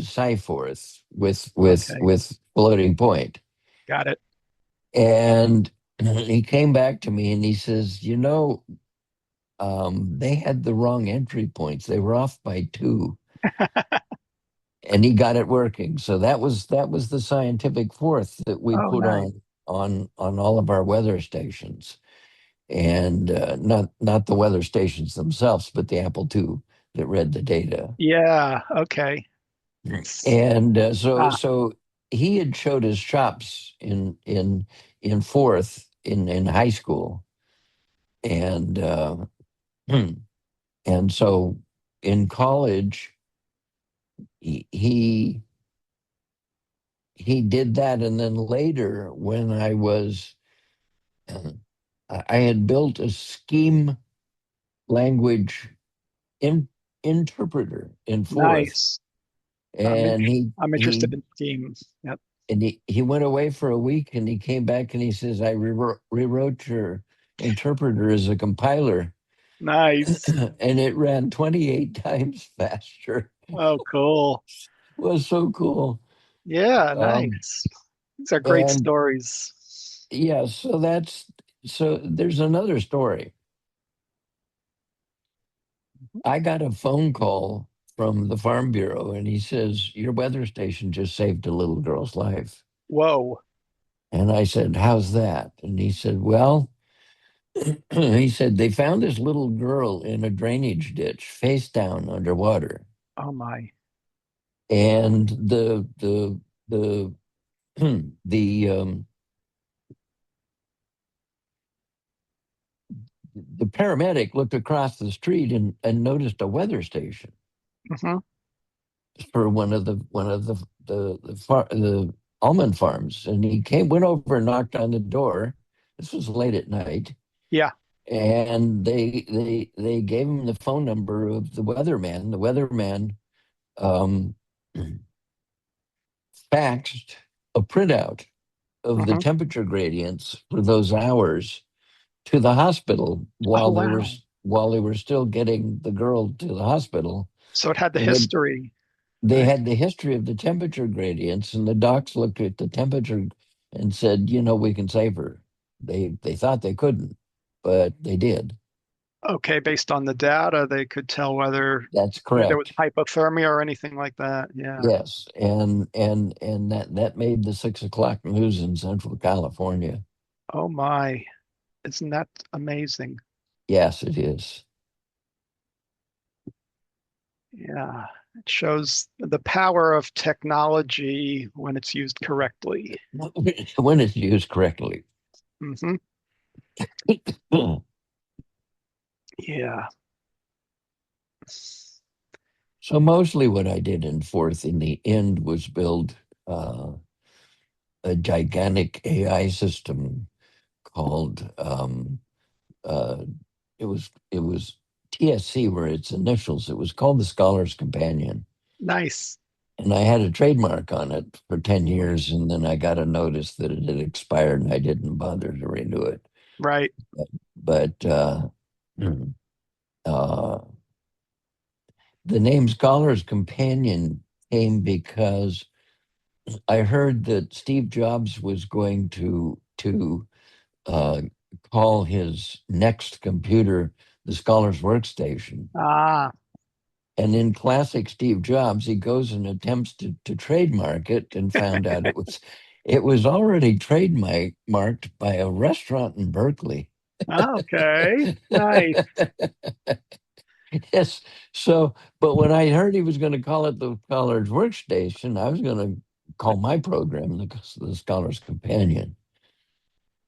Sci-Forth Okay. with floating point. Got it. And he came back to me and he says, they had the wrong entry points. They were off by two, and he got it working. So that was the scientific fourth that we Oh, put nice. on all of our weather stations, and not the weather stations themselves, but the Apple II that read the data. Yeah. Okay. And so Ah, so he had showed his chops in fourth in high school, and and so in college he he did that, and then later when I had built a scheme language in, interpreter in fourth, nice. I'm in, and I'm interested in schemes. Yep. he went away for a week, and he came back and he says, I rewrote your interpreter as a compiler, Nice. and it ran 28 times faster. Oh, cool. It was so cool. Yeah, Um, nice. These are great and stories. yeah, so there's another story. I got a phone call from the Farm Bureau, and he says, your weather station just saved a little girl's life. Whoa. And I said, how's that? And he said, well, he said they found this little girl in a drainage ditch, face down underwater, Oh my. and the the the paramedic looked across the street and noticed a weather station Hmm. for one of the almond farms, and he went over and knocked on the door. This was late at night, Yeah. and they gave him the phone number of the weatherman. The weatherman um, faxed a printout of the Hmm. temperature gradients for those hours to the hospital Oh, while wow. they were still getting the girl to the hospital. So it had the And history, they right? had the history of the temperature gradients, and the docs looked at the temperature and said, we can save her. They thought they couldn't, but they did. Okay, based on the data, they could tell whether That's there was correct. hypothermia or anything like that. Yeah. Yes, and that made the 6 o'clock news in Central California. Oh my. Isn't that amazing? Yes, it is. Yeah. It shows the power of technology when it's used correctly. When it's used correctly. Hmm. Yeah. So mostly what I did in fourth in the end was build uh, a gigantic AI system called uh, it was TSC were its initials. It was called the Scholar's Companion. Nice. And I had a trademark on it for 10 years, and then I got a notice that it had expired, and I didn't bother to renew it. Right. But uh, the name Scholar's Companion came because I heard that Steve Jobs was going to uh, call his next computer the Scholar's Workstation. Ah, And in classic Steve Jobs, he goes and attempts to trademark it, and found out it was already trademarked by a restaurant in Berkeley. okay. Nice. Yes. So, but when I heard he was going to call it the Scholar's Workstation, I was going to call my program the Scholar's Companion.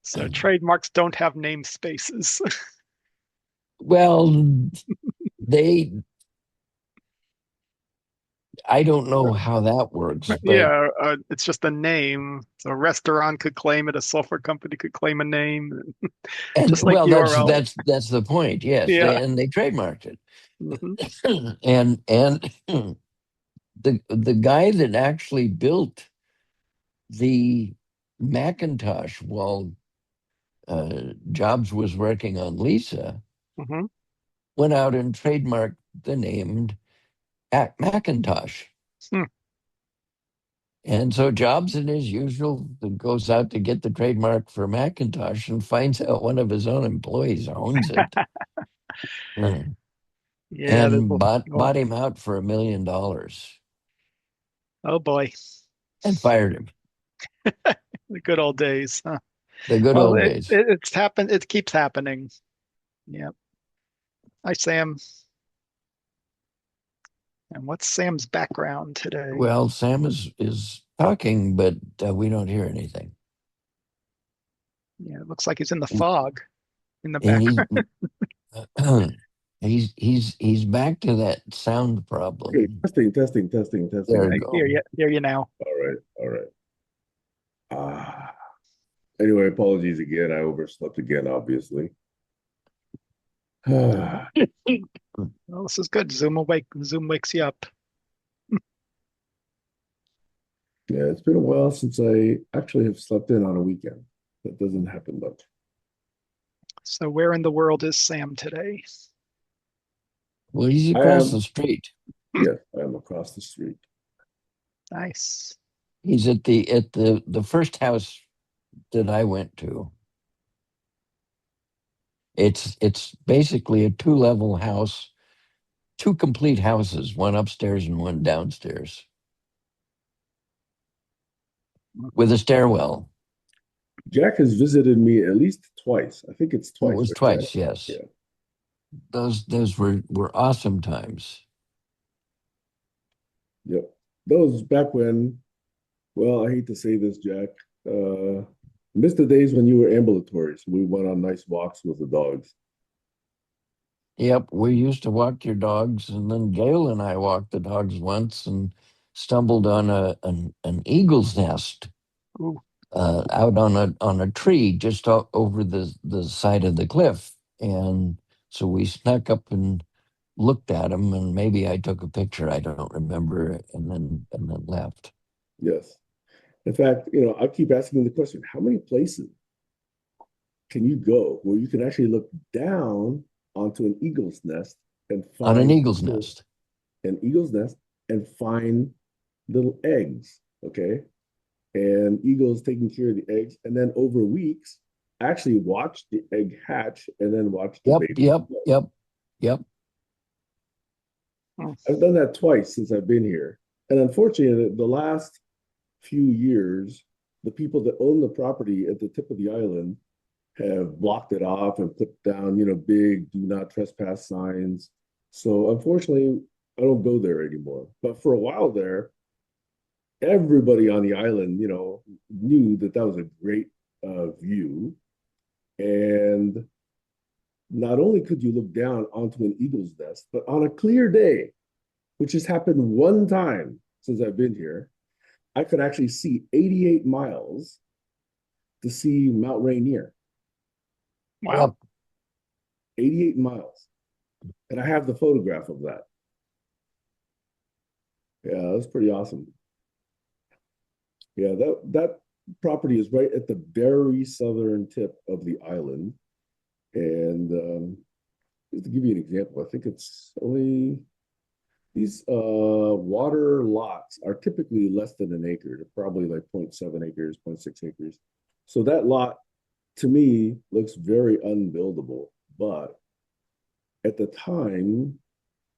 So trademarks don't have namespaces. Well, they, I don't know how that works, but Yeah, it's just a name. So a restaurant could claim it, a software company could claim a name, and just like well, that's URL. that's that's the point. Yes, Yeah. they trademarked it, Hmm. and the guy that actually built the Macintosh while Jobs was working on Lisa Hmm. went out and trademarked the name Macintosh. Hmm. And so Jobs, in his usual, goes out to get the trademark for Macintosh and finds out one of his own employees owns it. Mm. Yeah, there's And oh, bought him out for $1 million oh boy, and fired him. the good old days. Huh? The good Well, old days. it's happened. It keeps happening. Yeah. Hi, Sam. And what's Sam's background today? Well, Sam is talking, but we don't hear anything. Yeah, it looks like he's in the fog in the And background. he's back to that sound Okay, problem. testing, There testing. you I go. hear you now. All right, all right. Ah, anyway, apologies again. I overslept again, obviously. Yeah, Well, this is good. Zoom wakes you up. it's been a while since I actually have slept in on a weekend. That doesn't happen much. So where in the world is Sam today? Well, he's I across am, the street. yes, I am across the street. Nice. He's at the first house that I went to. It's basically a two-level house, two complete houses, one upstairs and one downstairs, with a stairwell. Jack has visited me at least twice. I think it's It twice, was right, Jack? twice, yes. Yeah, Those were awesome times. yep. Those back when, well, I hate to say this, Jack. Uh, missed the days when you were ambulatory. So we went on nice walks with the dogs. Yep, we used to walk your dogs, and then Gail and I walked the dogs once and stumbled on an eagle's nest Ooh, out on a tree just over the side of the cliff, and so we snuck up and looked at him, and maybe I took a picture. I don't remember, and then left. Yes. In fact, I keep asking the question, how many places can you go where you can actually look down onto an eagle's nest and On an find eagle's nest. an eagle's nest and find little eggs, okay? And eagles taking care of the eggs, and then over weeks, actually watch the egg hatch and then watch the Yep, baby. yep, yep, yep. hmm. I've done that twice since I've been here. And unfortunately, the last few years, the people that own the property at the tip of the island have blocked it off and put down, big do not trespass signs. So unfortunately, I don't go there anymore. But for a while there, everybody on the island, knew that that was a great view. And not only could you look down onto an eagle's nest, but on a clear day, which has happened one time since I've been here, I could actually see 88 miles to see Mount Rainier. Wow. Yep. 88 miles. And I have the photograph of that. Yeah, that's pretty awesome. Yeah, that property is right at the very southern tip of the island. And just to give you an example, I think it's only these water lots are typically less than an acre. They're probably like 0.7 acres, 0.6 acres. So that lot to me looks very unbuildable. But at the time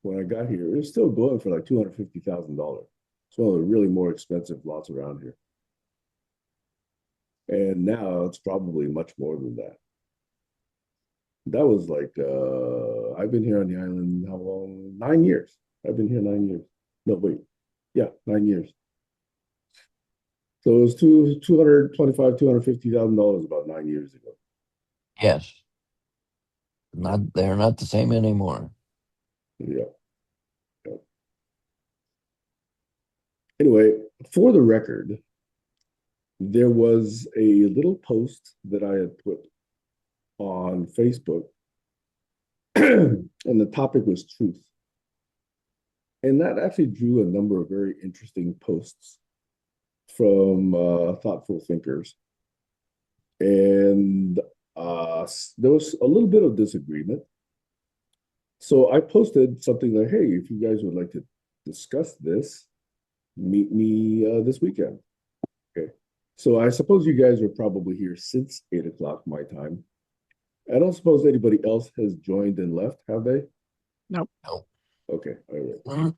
when I got here, it was still going for like $250,000. It's one of the really more expensive lots around here. And now it's probably much more than that. That was like I've been here on the island how long? 9 years. I've been here 9 years. No, wait. Yeah, 9 years. So it was $250,000 about 9 years ago. Yes. They're not the same anymore. Yeah, yeah. Anyway, for the record, there was a little post that I had put on Facebook, and the topic was truth. And that actually drew a number of very interesting posts from thoughtful thinkers. And there was a little bit of disagreement. So I posted something like, hey, if you guys would like to discuss this, meet me this weekend. So I suppose you guys were probably here since 8 o'clock my time. I don't suppose anybody else has joined and left, have they? Nope. No. Okay, all right.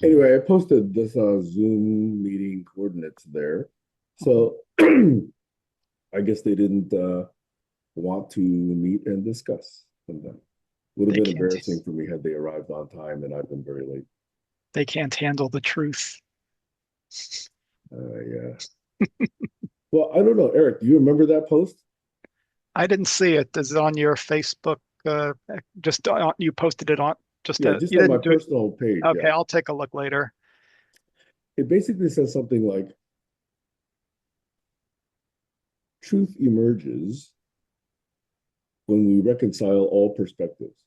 Anyway, I posted this Zoom meeting coordinates there. So I guess they didn't want to meet and discuss sometime. Would have They been can't. embarrassing for me had they arrived on time and I've been very late. They can't handle the truth. Yeah. Well, I don't know, Eric. Do you remember that post? I didn't see it. Is it on your Facebook? Just you posted it on. Yeah, just You on my didn't do it. personal page. Okay, Yeah. I'll take a look later. It basically says something like, truth emerges when we reconcile all perspectives.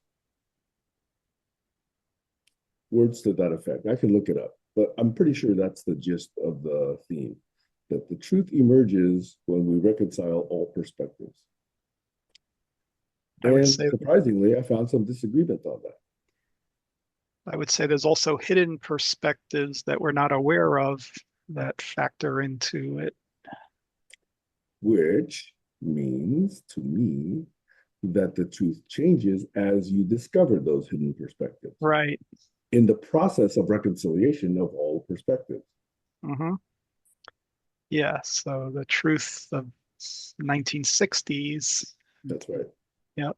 Words to that effect. I can look it up, but I'm pretty sure that's the gist of the theme, that the truth emerges when we reconcile all perspectives. I would And say surprisingly, I found some disagreement on that. there's also hidden perspectives that we're not aware of that factor into it. Which means to me that the truth changes as you discover those hidden perspectives. Right. In the process of reconciliation of all perspectives. Mm-hmm. Yeah. So the truth of 1960s. That's right. Yep.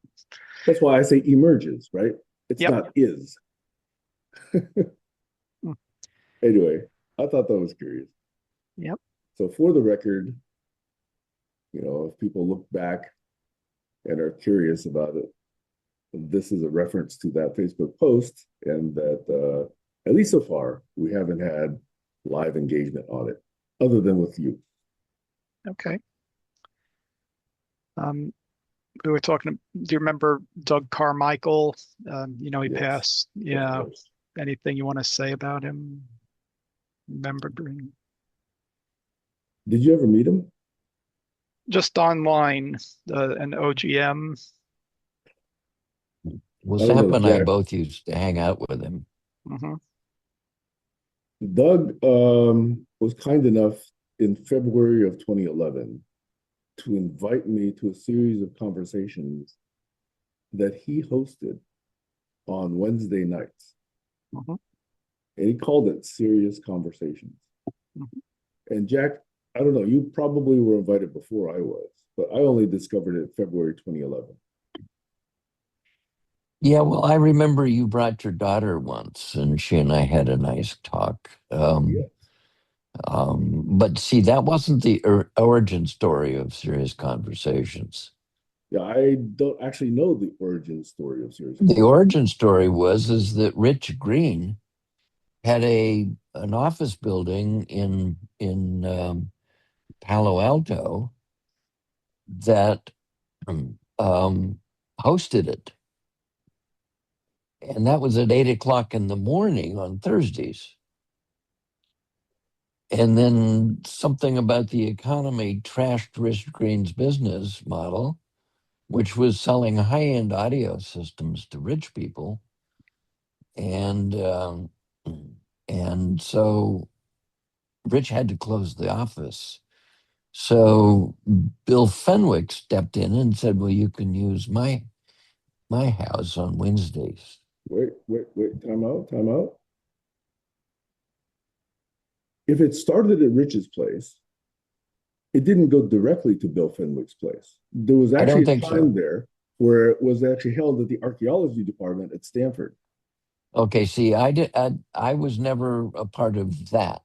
That's why I say emerges, right? It's Yep. not is. Anyway, I thought that was curious. Yep. So for the record, if people look back and are curious about it, this is a reference to that Facebook post, and that at least so far, we haven't had live engagement on it, other than with you. Okay. We were talking. Do you remember Doug Carmichael? He Yes, passed. Yeah. Anything you want to say about him? Remembering? Did you ever meet him? Just online, an OGM. Well, I don't Sap know, and I Jack. both used to hang out with him. Mm-hmm. Doug was kind enough in February of 2011 to invite me to a series of conversations that he hosted on Wednesday nights. Mm-hmm. And he called it Serious Conversations. Mm-hmm. And Jack, I don't know, you probably were invited before I was, but I only discovered it February 2011. Yeah, well, I remember you brought your daughter once, and she and I had a nice talk. Yeah. But see, that wasn't the origin story of Serious Conversations. Yeah, I don't actually know the origin story of Serious The Conversations. origin story is that Rich Green had an office building in Palo Alto that hosted it, and that was at 8 o'clock in the morning on Thursdays. And then something about the economy trashed Rich Green's business model, which was selling high-end audio systems to rich people, and so Rich had to close the office. So Bill Fenwick stepped in and said, "Well, you can use my house on Wednesdays." Wait, time out. If it started at Rich's place, it didn't go directly to Bill Fenwick's place. There was I don't actually a think time so. there where it was actually held at the archaeology department at Stanford. Okay, see, I was never a part of that.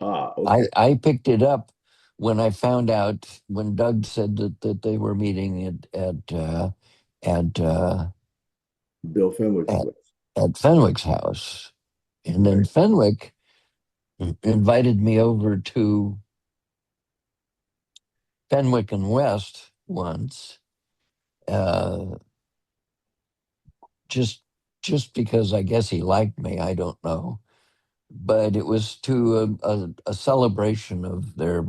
Okay. I picked it up when I found out when Doug said that they were meeting at Bill Fenwick's at, place. at Fenwick's house, and then Right. Fenwick invited me over to Fenwick and West once, uh, just because I guess he liked me. I don't know, but it was to a celebration of their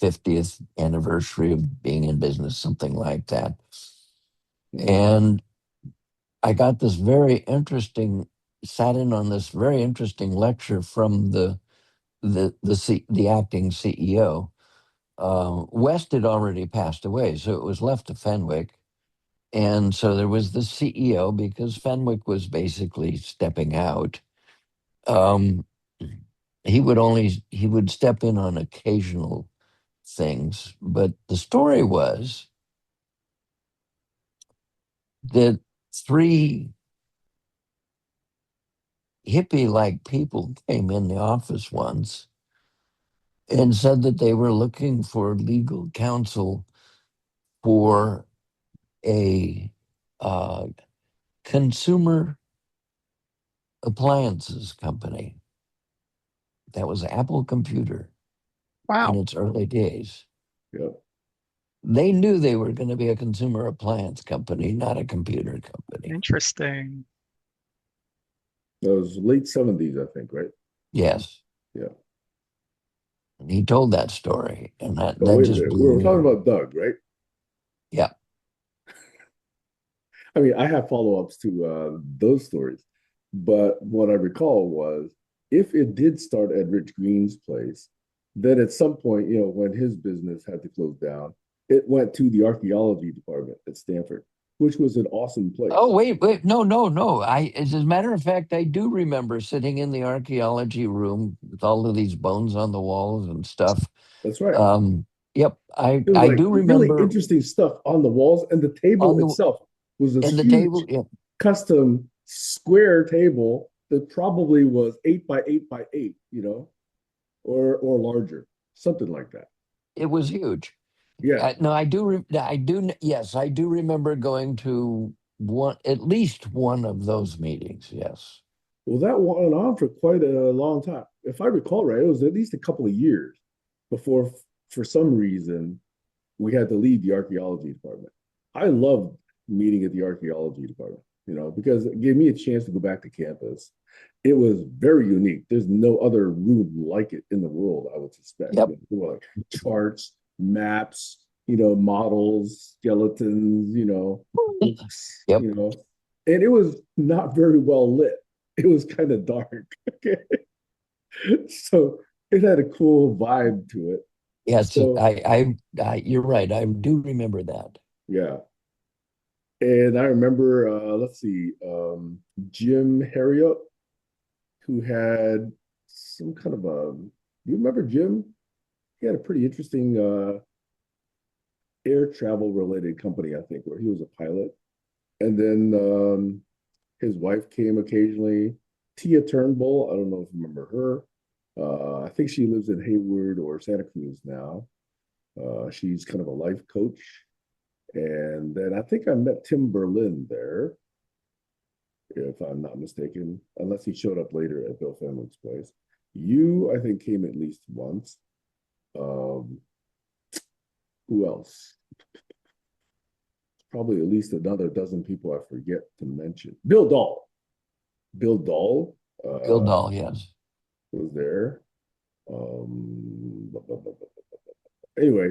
50th anniversary of being in business, something like that. And I got this sat in on this very interesting lecture from the acting CEO, West had already passed away, so it was left to Fenwick. And so there was the CEO because Fenwick was basically stepping out. Um, he would step in on occasional things, but the story was that three hippie-like people came in the office once and said that they were looking for legal counsel for a uh, consumer appliances company. That was Apple Computer in Wow. its early days. Yeah. They knew they were going to be a consumer appliance company, not a computer company. Interesting. That was late 70s, I think, right? Yes. Yeah. And he told that story, and Oh, that wait a just minute. We blew were me talking away. about Doug, right? Yeah. I mean, I have follow-ups to those stories, but what I recall was if it did start at Rich Green's place, then at some point, when his business had to close down, it went to the archaeology department at Stanford, which was an awesome Oh, place. wait, no, no, no. As a matter of fact, I do remember sitting in the archaeology room with all of these bones on the walls and stuff. That's right. Um, yep, It was I like do really remember interesting stuff on the walls, and the table on the itself was this and the huge table. Yeah, custom square table that probably was 8 by 8 by 8, or larger, something like that. it was huge. Yeah. No, yes, I do remember going to at least one of those meetings. Yes. Well, that went on for quite a long time. If I recall right, it was at least a couple of years before, for some reason, we had to leave the archaeology department. I loved meeting at the archaeology department, because it gave me a chance to go back to campus. It was very unique. There's no other room like it in the world, I would suspect. Yep. Like charts, maps, models, skeletons, books, Yep. and it was not very well lit. It was kind of dark. Okay. So it had a cool vibe to it. Yes. So You're right. I do remember that. yeah. And I remember, let's see, Jim Harriot, who had some kind of you remember Jim? He had a pretty interesting air travel related company, I think, where he was a pilot. And then his wife came occasionally. Tia Turnbull, I don't know if you remember her. I think she lives in Hayward or Santa Cruz now. She's kind of a life coach. And then I think I met Tim Berlin there, if I'm not mistaken, unless he showed up later at Bill Fenwick's place. You, I think, came at least once. Um, who else? Probably at least another dozen people I forget to mention. Bill Dahl. Bill Dahl Bill Dahl, yes. was there. Anyway,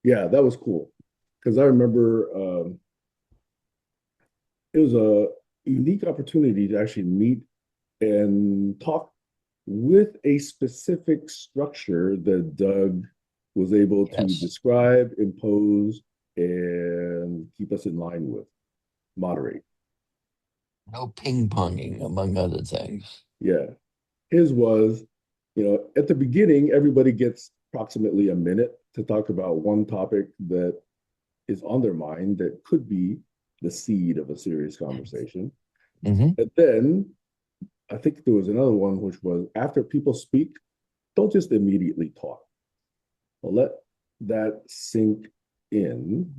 yeah, that was cool because I remember it was a unique opportunity to actually meet and talk with a specific structure that Doug was able to Yes. describe, impose, and keep us in line with, moderate. No ping ponging, among other things. Yeah. His was, at the beginning, everybody gets approximately a minute to talk about one topic that is on their mind that could be the seed of a serious conversation. Mm-hmm. And then I think there was another one, which was after people speak, don't just immediately talk. Well, let that sink in,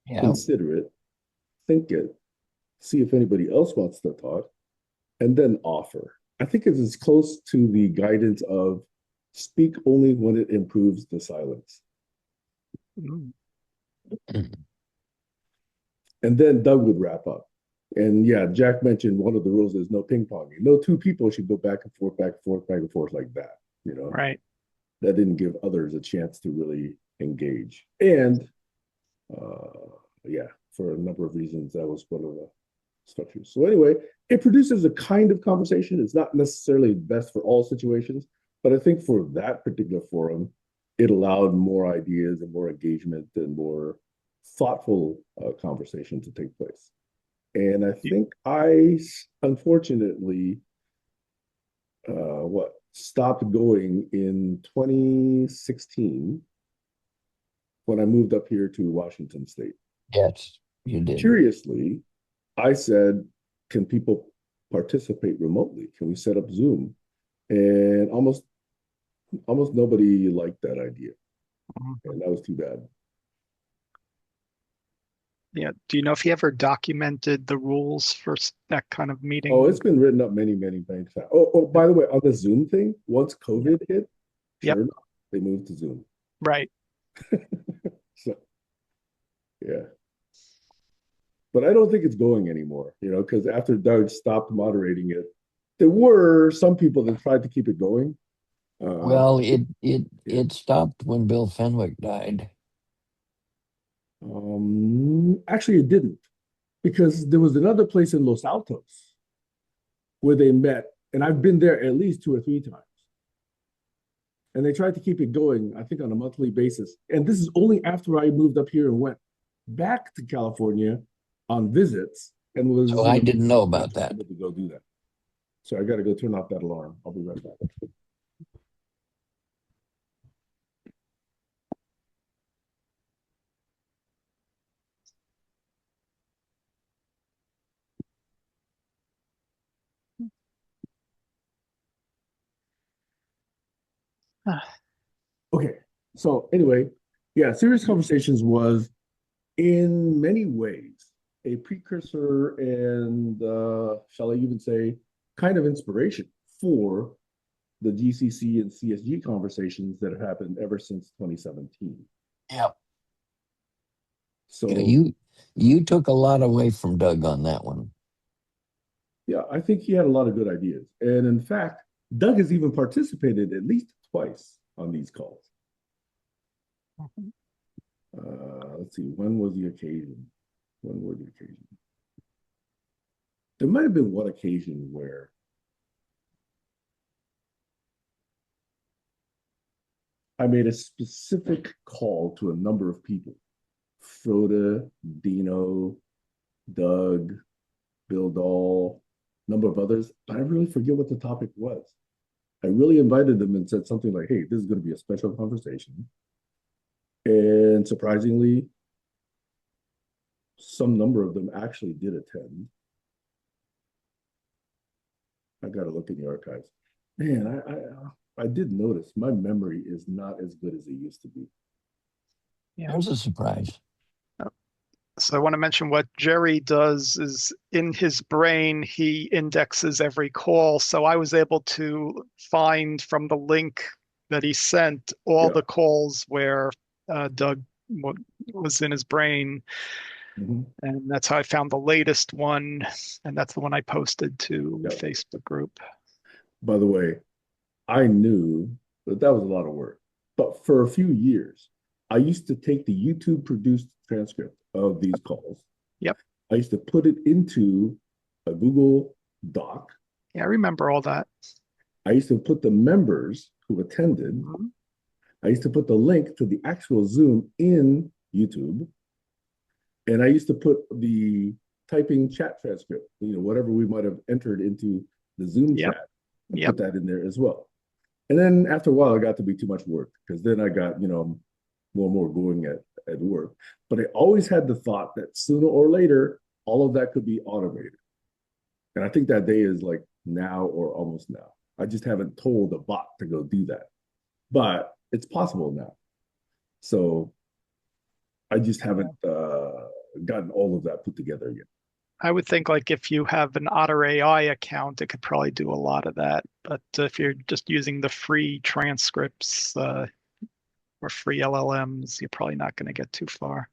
Yeah. consider it, think it, see if anybody else wants to talk, and then offer. I think it's as close to the guidance of speak only when it improves the silence. Mm. And then Doug would wrap up. And yeah, Jack mentioned one of the rules is no ping ponging. No two people should go back and forth, back and forth, back and forth like that. Right. That didn't give others a chance to really engage. And yeah, for a number of reasons, that was one of the structures. So anyway, it produces a kind of conversation. It's not necessarily best for all situations, but I think for that particular forum, it allowed more ideas and more engagement and more thoughtful conversation to take place. And I think unfortunately, stopped going in 2016 when I moved up here to Washington State. Yes, you did. Curiously, I said, can people participate remotely? Can we set up Zoom? And almost nobody liked that idea. And that was too bad. Yeah. Do you know if he ever documented the rules for that kind of meeting? Oh, it's been written up many, many times. By the way, on the Zoom thing, once COVID hit, Yep. sure enough, they moved to Zoom. Right. So, yeah. But I don't think it's going anymore, because after Doug stopped moderating it, there were some people that tried to keep it going. Well, it stopped when Bill Fenwick died. Actually, it didn't, because there was another place in Los Altos where they met, and I've been there at least 2 or 3 times. And they tried to keep it going, I think, on a monthly basis. And this is only after I moved up here and went back to California on visits and was So I didn't know about not that. able to go do that. So I got to go turn off that alarm. I'll be right back. Okay. So anyway, yeah, Serious Conversations was in many ways a precursor and shall I even say kind of inspiration for the GCC and CSG conversations that have happened ever since 2017. Yeah. So you took a lot away from Doug on that one. yeah, I think he had a lot of good ideas. And in fact, Doug has even participated at least twice on these calls. Let's see, when was the occasion? When were the occasions? There might have been one occasion where I made a specific call to a number of people. Froda, Dino, Doug, Bill Dahl, number of others. I really forget what the topic was. I really invited them and said something like, hey, this is going to be a special conversation. And surprisingly, some number of them actually did attend. I got to look in the archives. Man, I did notice my memory is not as good as it used to be. Yeah. That was a surprise. So I want to mention what Jerry does is in his brain, he indexes every call. So I was able to find from the link that he sent all the calls where Doug was in his brain. Mm-hmm. And that's how I found the latest one. And that's the one I posted to the Facebook group. By the way, I knew that was a lot of work. But for a few years, I used to take the YouTube produced transcript of these calls. Yep. I used to put it into a Google Doc. Yeah, I remember all that. I used to put the members who attended. Mm-hmm. I used to put the link to the actual Zoom in YouTube. And I used to put the typing chat transcript, whatever we might have entered into the Zoom chat, and put that in there as well. And then after a while, it got to be too much work because then I got, more and more going at work. But I always had the thought that sooner or later, all of that could be automated. And I think that day is like now or almost now. I just haven't told a bot to go do that. But it's possible now. So I just haven't gotten all of that put together yet. I would think like if you have an Otter AI account, it could probably do a lot of that. But if you're just using the free transcripts or free LLMs, you're probably not going to get too far.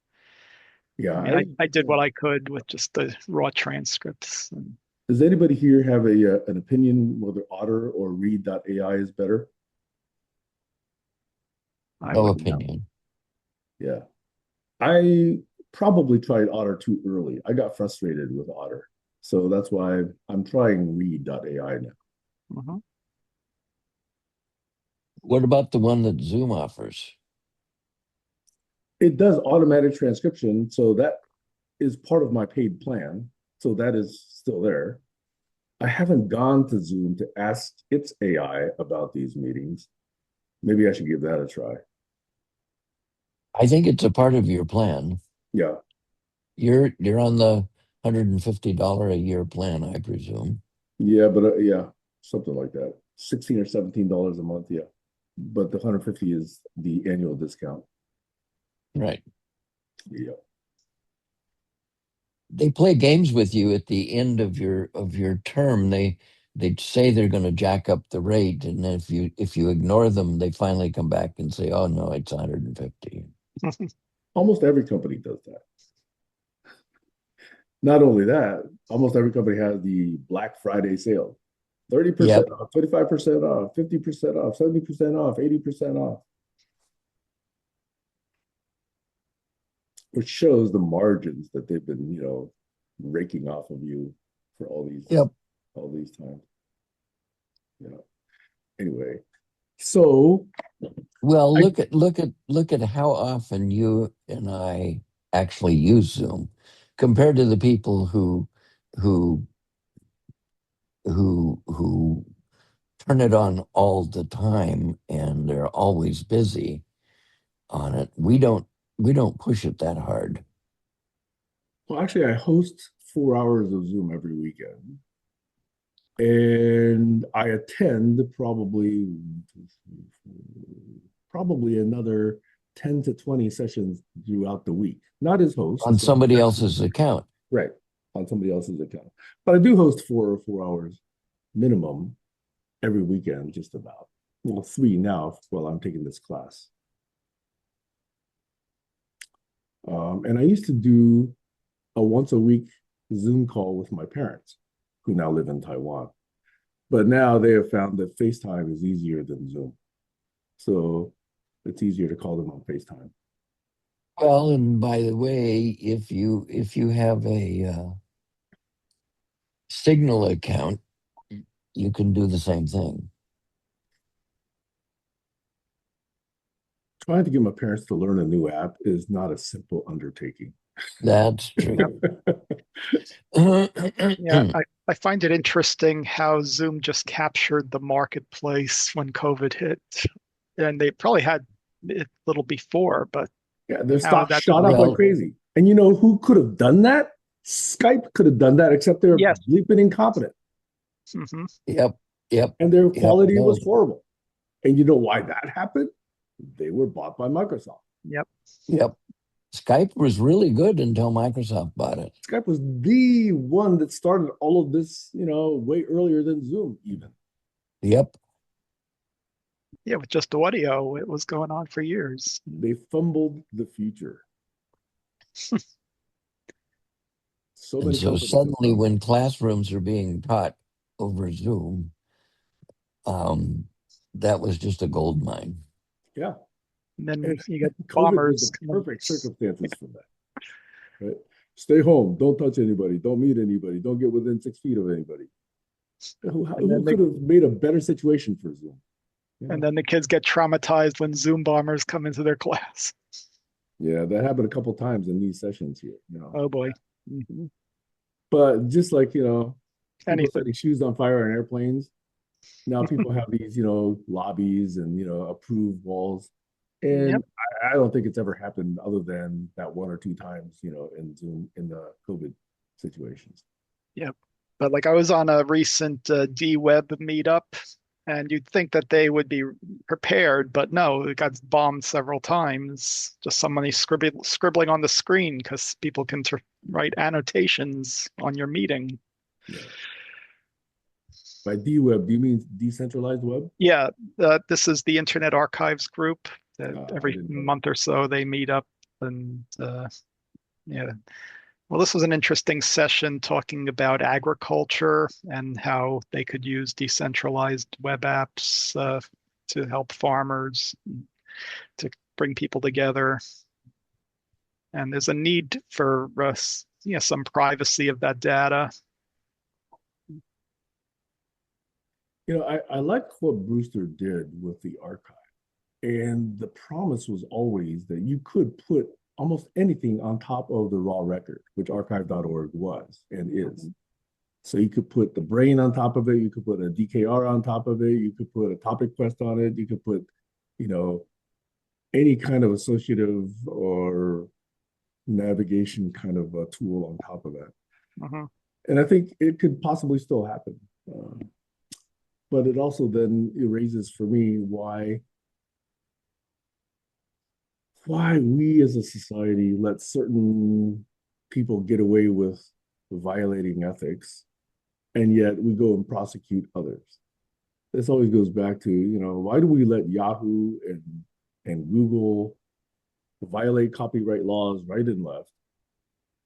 Yeah, I mean, I did what I could with just the raw transcripts. Does anybody here have an opinion whether Otter or Read.ai is better? No opinion. Yeah. I probably tried Otter too early. I got frustrated with Otter. So that's why I'm trying Read.ai now. Mm-hmm. What about the one that Zoom offers? It does automatic transcription, so that is part of my paid plan. So that is still there. I haven't gone to Zoom to ask its AI about these meetings. Maybe I should give that a try. I think it's a part of your plan. Yeah. You're on the $150 a year plan, I presume. Yeah, but yeah, something like that. 16 or $17 a month, yeah. But the 150 is the annual discount. Right. Yeah. They play games with you at the end of your term. They say they're going to jack up the rate, and if you ignore them, they finally come back and say, "Oh no, it's 150." Almost every company does that. Not only that, almost every company has the Black Friday sale. 30% Yep. off, 25% off, 50% off, 70% off, 80% off, which shows the margins that they've been, raking off of you for Yep. all these times. Anyway, so Well, I look at how often you and I actually use Zoom compared to the people who who turn it on all the time and they're always busy on it. We don't push it that hard. well, actually I host 4 hours of Zoom every weekend. And I attend probably another 10 to 20 sessions throughout the week. Not as host. On So somebody else's account. right, on somebody else's account. But I do host 4 hours minimum every weekend, just about. Well, 3 now while I'm taking this class. And I used to do a once a week Zoom call with my parents who now live in Taiwan. But now they have found that FaceTime is easier than Zoom. So it's easier to call them on FaceTime. Well, and by the way, if you have a Signal account, you can do the same thing. Trying to get my parents to learn a new app is not a simple undertaking. That's Yep. true. Yeah, I find it interesting how Zoom just captured the marketplace when COVID hit. And they probably had it a little before, but Yeah, their how stock that just shot up like Well, crazy. And you know who could have done that? Skype could have done that, except they're yes. bleeping incompetent Hmm. yep, yep, and their yep. quality No, was horrible. And you know why that happened? They were bought by Microsoft. Yep. yep. Skype was really good until Microsoft bought it. Skype was the one that started all of this, way earlier than Zoom, even. Yep. Yeah, with just audio, it was going on for years. They fumbled the future. So And many so companies have suddenly, done when that. classrooms are being taught over Zoom, um, that was just a gold mine. Yeah. And then And you get COVID was bombers the coming. perfect circumstances for that, right? Stay home. Don't touch anybody. Don't meet anybody. Don't get within 6 feet of anybody. And Who then could have made a better situation for Zoom? Yeah. and then the kids get traumatized when Zoom bombers come into their class. Yeah, that happened a couple times in these sessions here. Oh boy. Hmm. But just like, people Anything. setting shoes on fire on airplanes, now people have these, lobbies and, approved walls. Yep. And I don't think it's ever happened other than that 1 or 2 times, in Zoom in the COVID situations. Yep. But like I was on a recent D-Web meetup, and you'd think that they would be prepared, but no, it got bombed several times. Just somebody scribbling on the screen because people can write annotations on your meeting. Yeah. By D-Web, do you mean decentralized web? Yeah, this is the Internet Archives group. That I every didn't know that. month or so they meet up, and yeah. Well, this was an interesting session talking about agriculture and how they could use decentralized web apps to help farmers, to bring people together. And there's a need for some privacy of that data. I like what Brewster did with the archive. And the promise was always that you could put almost anything on top of the raw record, which archive.org was and is. Mhm. So you could put the brain on top of it, you could put a DKR on top of it, you could put a topic quest on it, you could put, you know, any kind of associative or navigation kind of a tool on top of that. Mhm. And I think it could possibly still happen. But it also then erases for me why we as a society let certain people get away with violating ethics, and yet we go and prosecute others. This always goes back to, why do we let Yahoo and Google violate copyright laws right and left?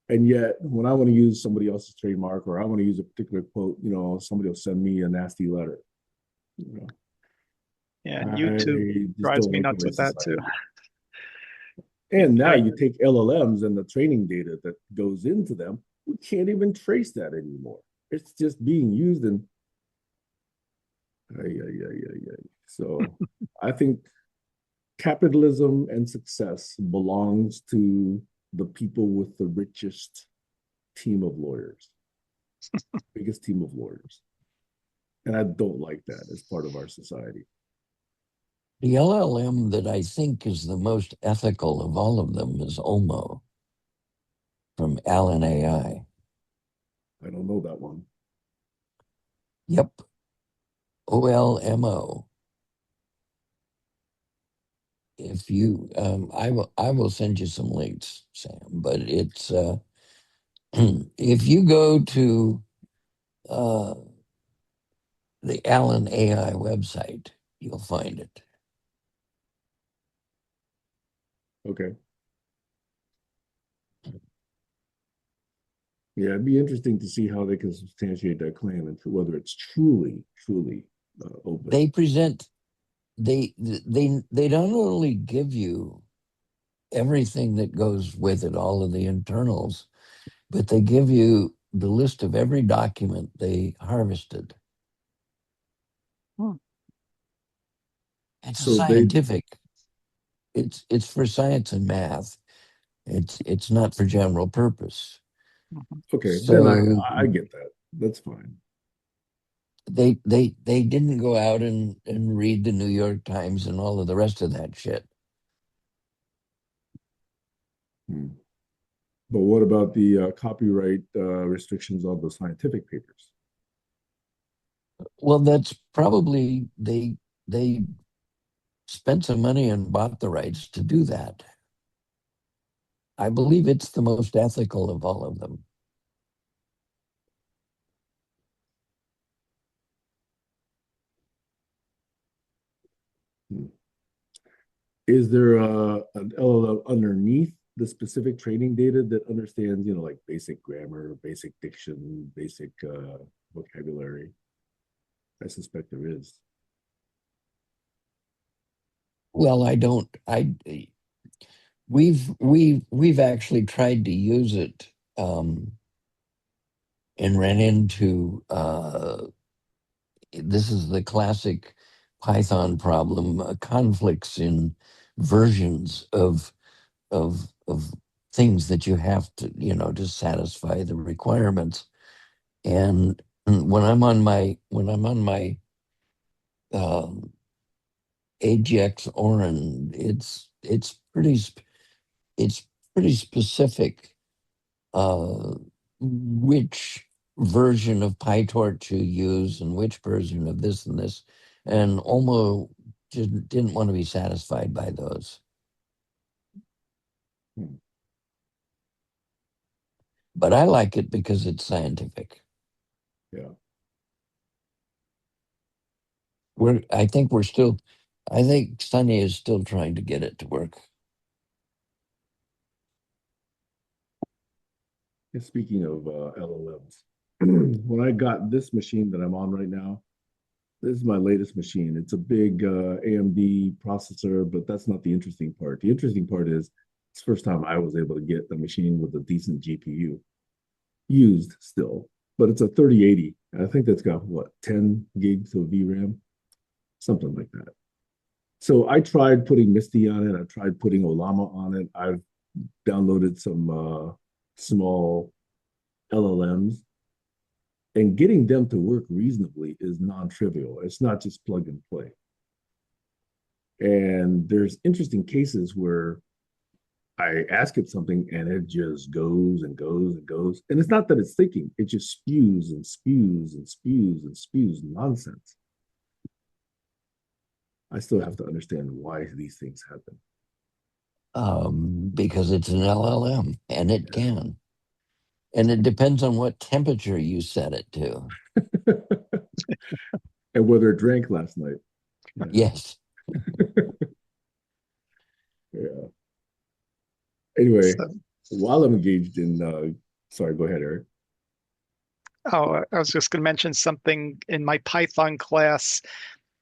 And yet, when I want to use somebody else's trademark or I want to use a particular quote, somebody will send me a nasty letter. You know, Yeah, and YouTube I just drives don't me like the nuts way with that too. society. And now I you take LLMs and the training data that goes into them, we can't even trace that anymore. It's just being used in. So I think capitalism and success belongs to the people with the richest team of lawyers, biggest team of lawyers. And I don't like that as part of our society. The LLM that I think is the most ethical of all of them is Olmo from Allen AI. I don't know that one. Yep, OLMO. If you, I will send you some links, Sam. But it's if you go to uh, the Allen AI website, you'll find it. Okay. Yeah, it'd be interesting to see how they can substantiate that claim and whether it's truly open. They present they don't only give you everything that goes with it, all of the internals, but they give you the list of every document they harvested. Hmm. It's a So they scientific. It's for science and math. It's not for general purpose. Mhm. Okay, then So I get that. That's fine. they didn't go out and read the New York Times and all of the rest of that shit. Hmm. But what about the copyright restrictions on the scientific papers? Well, that's probably they spent some money and bought the rights to do that. I believe it's the most ethical of all of them. Hmm. Is there an LLM underneath the specific training data that understands, like basic grammar, basic diction, basic vocabulary? I suspect there is. Well, I don't. We've actually tried to use it and ran into this is the classic Python problem: conflicts in versions of things that you have to to satisfy the requirements. And when I'm on my um, AGX Orin, it's pretty specific which version of PyTorch you use and which version of this and this, and Olmo didn't want to be satisfied by those. Hmm. But I like it because it's scientific. Yeah. I think Sunny is still trying to get it to work. And speaking of LLMs, when I got this machine that I'm on right now, this is my latest machine. It's a big AMD processor, but that's not the interesting part. The interesting part is it's the first time I was able to get a machine with a decent GPU used still. but it's a 3080. I think that's got what, 10 gigs of VRAM, something like that. So I tried putting Misty on it. I tried putting Olama on it. I've downloaded some small LLMs, and getting them to work reasonably is non-trivial. It's not just plug and play. And there's interesting cases where I ask it something and it just goes and goes and goes. And it's not that it's thinking, it just spews and spews and spews and spews nonsense. I still have to understand why these things happen. Because it's an LLM and it Yeah. can. And it depends on what temperature you set it to. And whether it drank last night. Yeah. Yes. Yeah. Anyway, So, while I'm engaged in, sorry, go ahead, Eric. oh, I was just going to mention something in my Python class.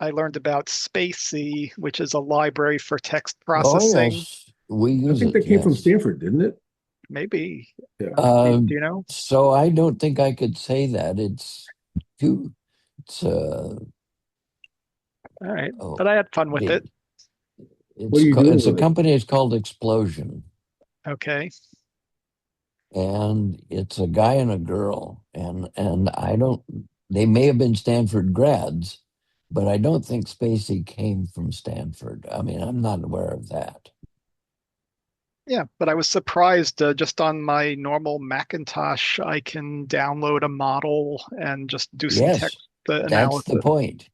I learned about Spacey, which is a library for text Oh, processing. yes. We I use think it, that came from yes. Stanford, didn't it? Maybe. Yeah. Do you know? So I don't think I could say that. It's too, it's, All right. oh, But I had fun with it, it. What are you doing it's a with it? company, it's called Explosion. Okay. And it's a guy and a girl. And I don't, they may have been Stanford grads, but I don't think Spacey came from Stanford. I mean, I'm not aware of that. Yeah, but I was surprised just on my normal Macintosh, I can download a model and just do some Yes, text that's the analysis. point.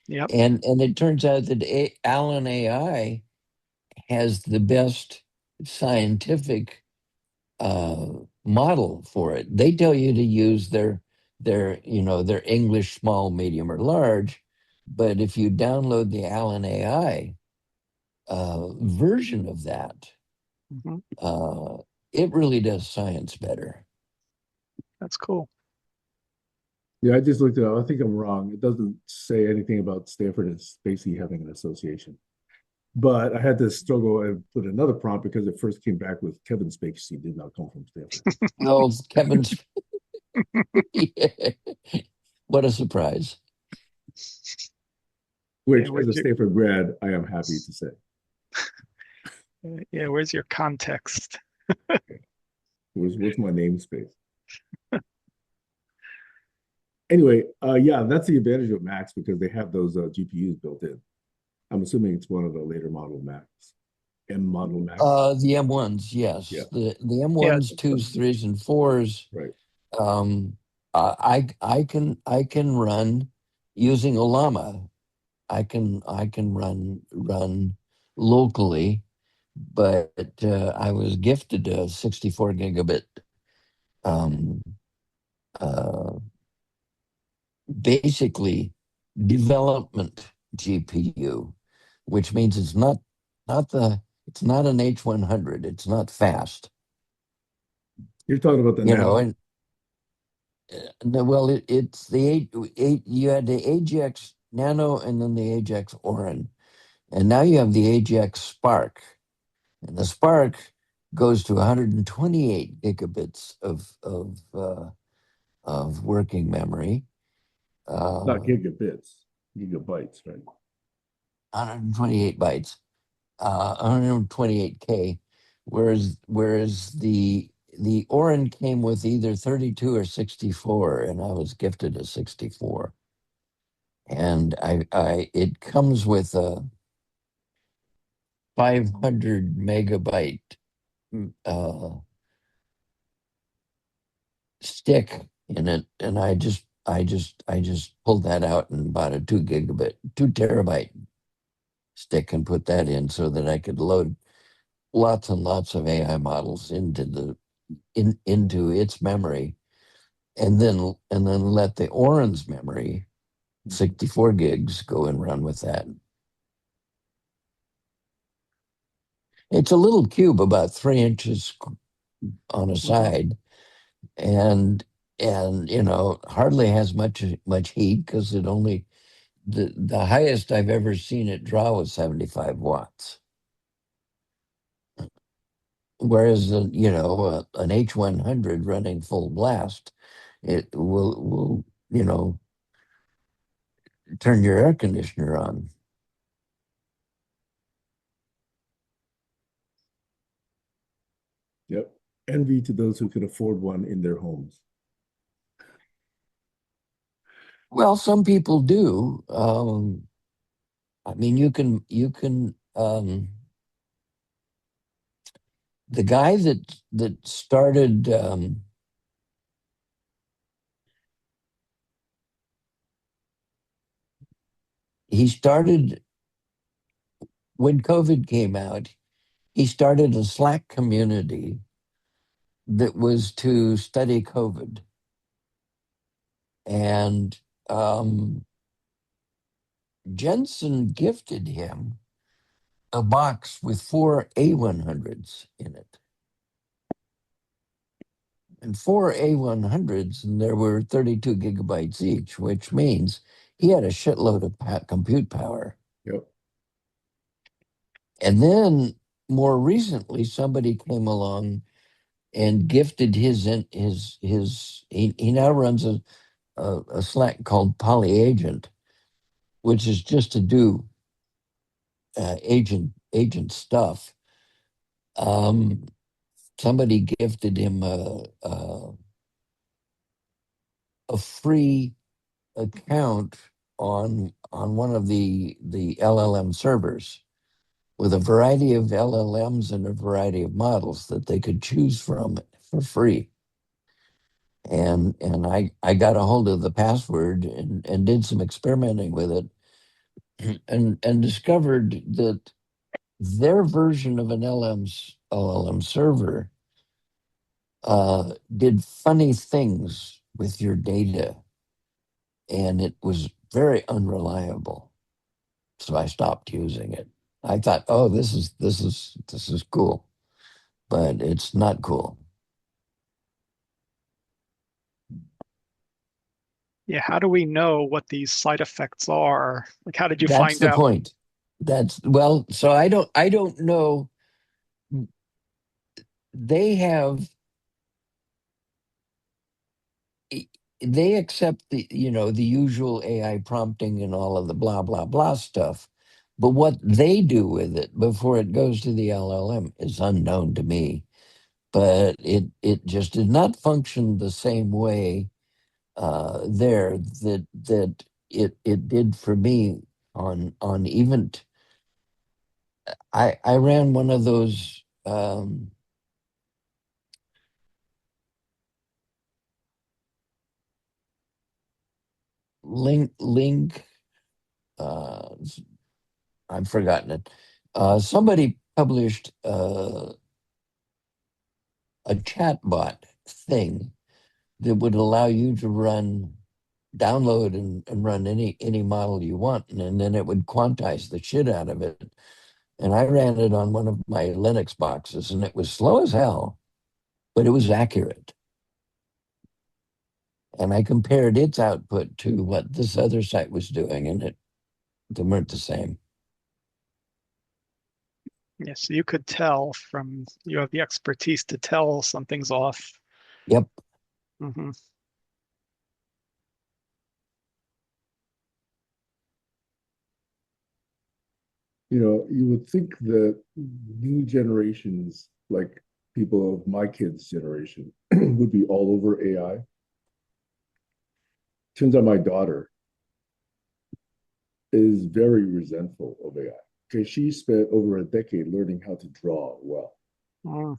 Yep. And it turns out that Allen AI has the best scientific model for it. They tell you to use their English small, medium, or large, but if you download the Allen AI version of that, Hmm. uh, it really does science better. That's cool. Yeah, I just looked it up. I think I'm wrong. It doesn't say anything about Stanford and Spacey having an association. But I had to struggle and put another prompt because it first came back with Kevin Spacey did not come from Stanford. Well, Kevin's, what a surprise. Yeah, Which, as a Stanford grad, I am happy to say. where's your context? What's my namespace? Anyway, yeah, that's the advantage of Macs because they have those GPUs built in. I'm assuming it's one of the later model Macs, M model Macs. The M1s, yes. Yeah, The Yeah, M1s, twos, threes, and fours. right. Um, I can run using Olama. I can run locally, but I was gifted a 64 gigabit um, uh, basically development GPU, which means it's not an H100. It's not fast, You're talking about the Nano. and well, it's the eight. You had the AGX Nano and then the AGX Orin, and now you have the AGX Spark, and the Spark goes to 128 gigabits of working memory, Not uh, gigabits, gigabytes, right? 128 bytes, 128K, whereas the Orin came with either 32 or 64, and I was gifted a 64. And I it comes with a 500 megabyte uh, stick in it, and I just pulled that out and bought a 2 terabyte stick and put that in so that I could load lots and lots of AI models into its memory, and then let the Orange memory, 64 gigs, go and run with that. It's a little cube about 3 inches on a mhm. side, and hardly has much heat because it only the highest I've ever seen it draw was 75 watts. Whereas an H100 running full blast It will turn your air conditioner on. Yep. Envy to those who can afford one in their homes. Well, some people do. I mean, you can the guy that started he started when COVID came out, he started a Slack community that was to study COVID. And Jensen gifted him a box with 4 A100s in it. And 4 A100s, and there were 32 gigabytes each, which means he had a shitload of compute power. Yep. And then more recently, somebody came along and gifted he now runs a Slack called PolyAgent, which is just to do agent stuff. Somebody gifted him a free account on one of the LLM servers with a variety of LLMs and a variety of models that they could choose from for free. And I got a hold of the password and did some experimenting with it and discovered that their version of an LLM server did funny things with your data, and it was very unreliable. So I stopped using it. I thought, oh, this is cool, but it's not cool. Yeah, how do we know what these side effects are? Like, how did you That's find the out? point. So I don't know. They have they accept the usual AI prompting and all of the blah blah blah stuff, but what they do with it before it goes to the LLM is unknown to me. But it just did not function the same way there that it did for me on Event. I ran one of those link uh, I've forgotten it. Somebody published a chatbot thing that would allow you to download and run any model you want, and then it would quantize the shit out of it. And I ran it on one of my Linux boxes, and it was slow as hell, but it was accurate. And I compared its output to what this other site was doing, and they weren't the same. Yeah, so you could tell from you have the expertise to tell something's off. Yep. Hmm. You would think that new generations, like people of my kids' generation, would be all over AI. Turns out my daughter is very resentful of AI because she spent over a decade learning how to draw well. Mm.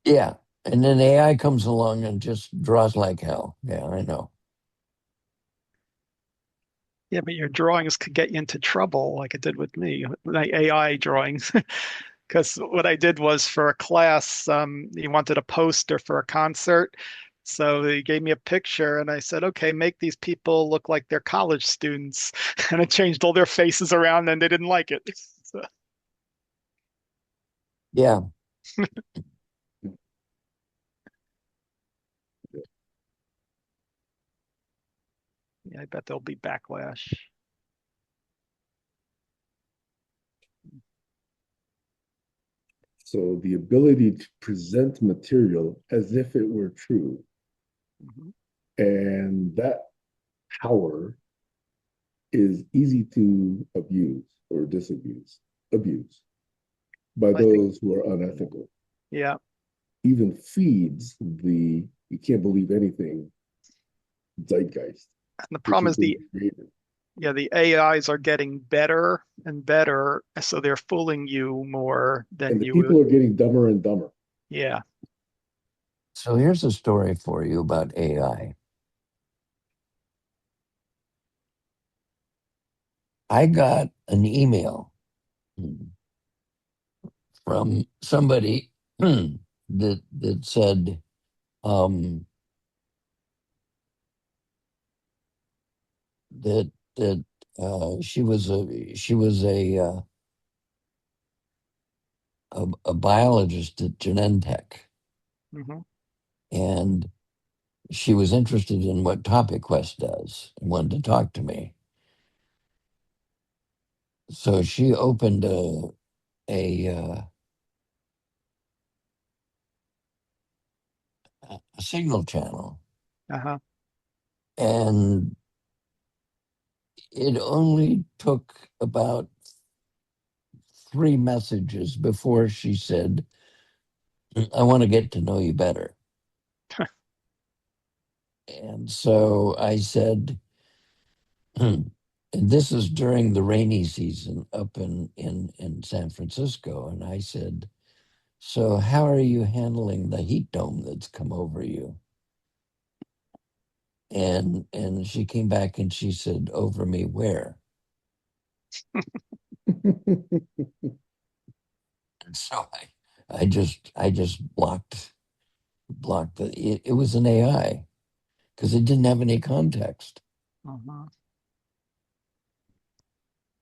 Yeah. And then AI comes along and just draws like hell. Yeah, I know. Yeah, but your drawings could get you into trouble, like it did with me, my AI drawings. Because what I did was for a class, he wanted a poster for a concert. So he gave me a picture and I said, okay, make these people look like they're college students. And I changed all their faces around and they didn't like it. So, Yeah. yeah, I bet there'll be backlash. So the ability to present material as if it were true Mhm. And that power is easy to abuse or abuse by I think, those who are unethical. yeah. Even feeds the you can't believe anything zeitgeist, And the which problem has is been created. the AIs are getting better and better, so they're fooling you more And than the you would. people are getting dumber and dumber. Yeah. So here's a story for you about AI. I got an email from somebody that said um, that she was a biologist at Genentech, Hmm. and she was interested in what Topic Quest does and wanted to talk to me. So she opened a signal channel, Uh-huh. and it only took about 3 messages before she said, "I want to get to know you better." And so I said, and this is during the rainy season up in San Francisco. And I said, "So how are you handling the heat dome that's come over you?" And she came back and she said, "Over me where?" And so I just blocked it was an AI because it didn't have any context. Uh-huh.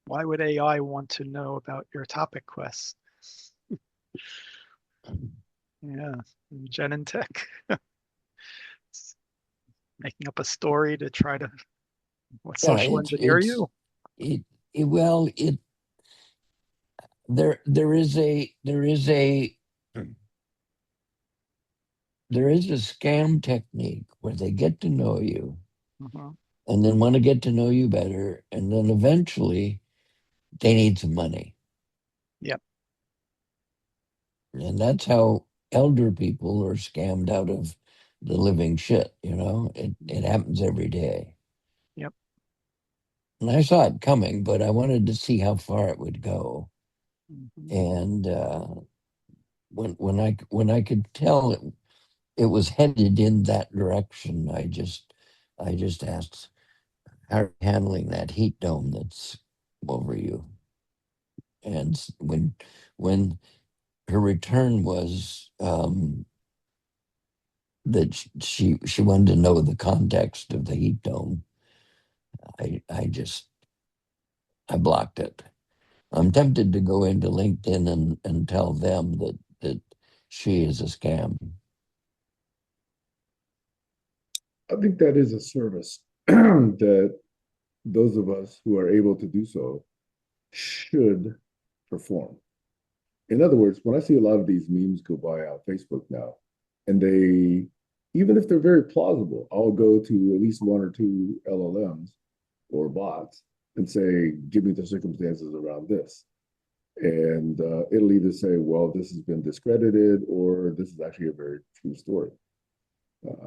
Why would AI want to know about your topic quest? Yeah, Genentech making up a story to try to Yeah, social engineer you. it, it well it there is a scam technique where they get to know you Hmm. and then want to get to know you better, and then eventually they need some money. Yep. And that's how elder people are scammed out of the living shit, it happens every day. Yep. And I saw it coming, but I wanted to see how far it would go. Hmm. And when I could tell it was headed in that direction, I just asked, "How are you handling that heat dome that's over you?" And when her return was that she wanted to know the context of the heat dome, I blocked it. I'm tempted to go into LinkedIn and tell them that she is a scam. I think that is a service that those of us who are able to do so should perform. In other words, when I see a lot of these memes go by on Facebook now, and even if they're very plausible, I'll go to at least one or two LLMs or bots and say, give me the circumstances around this. And it'll either say, well, this has been discredited, or this is actually a very true story.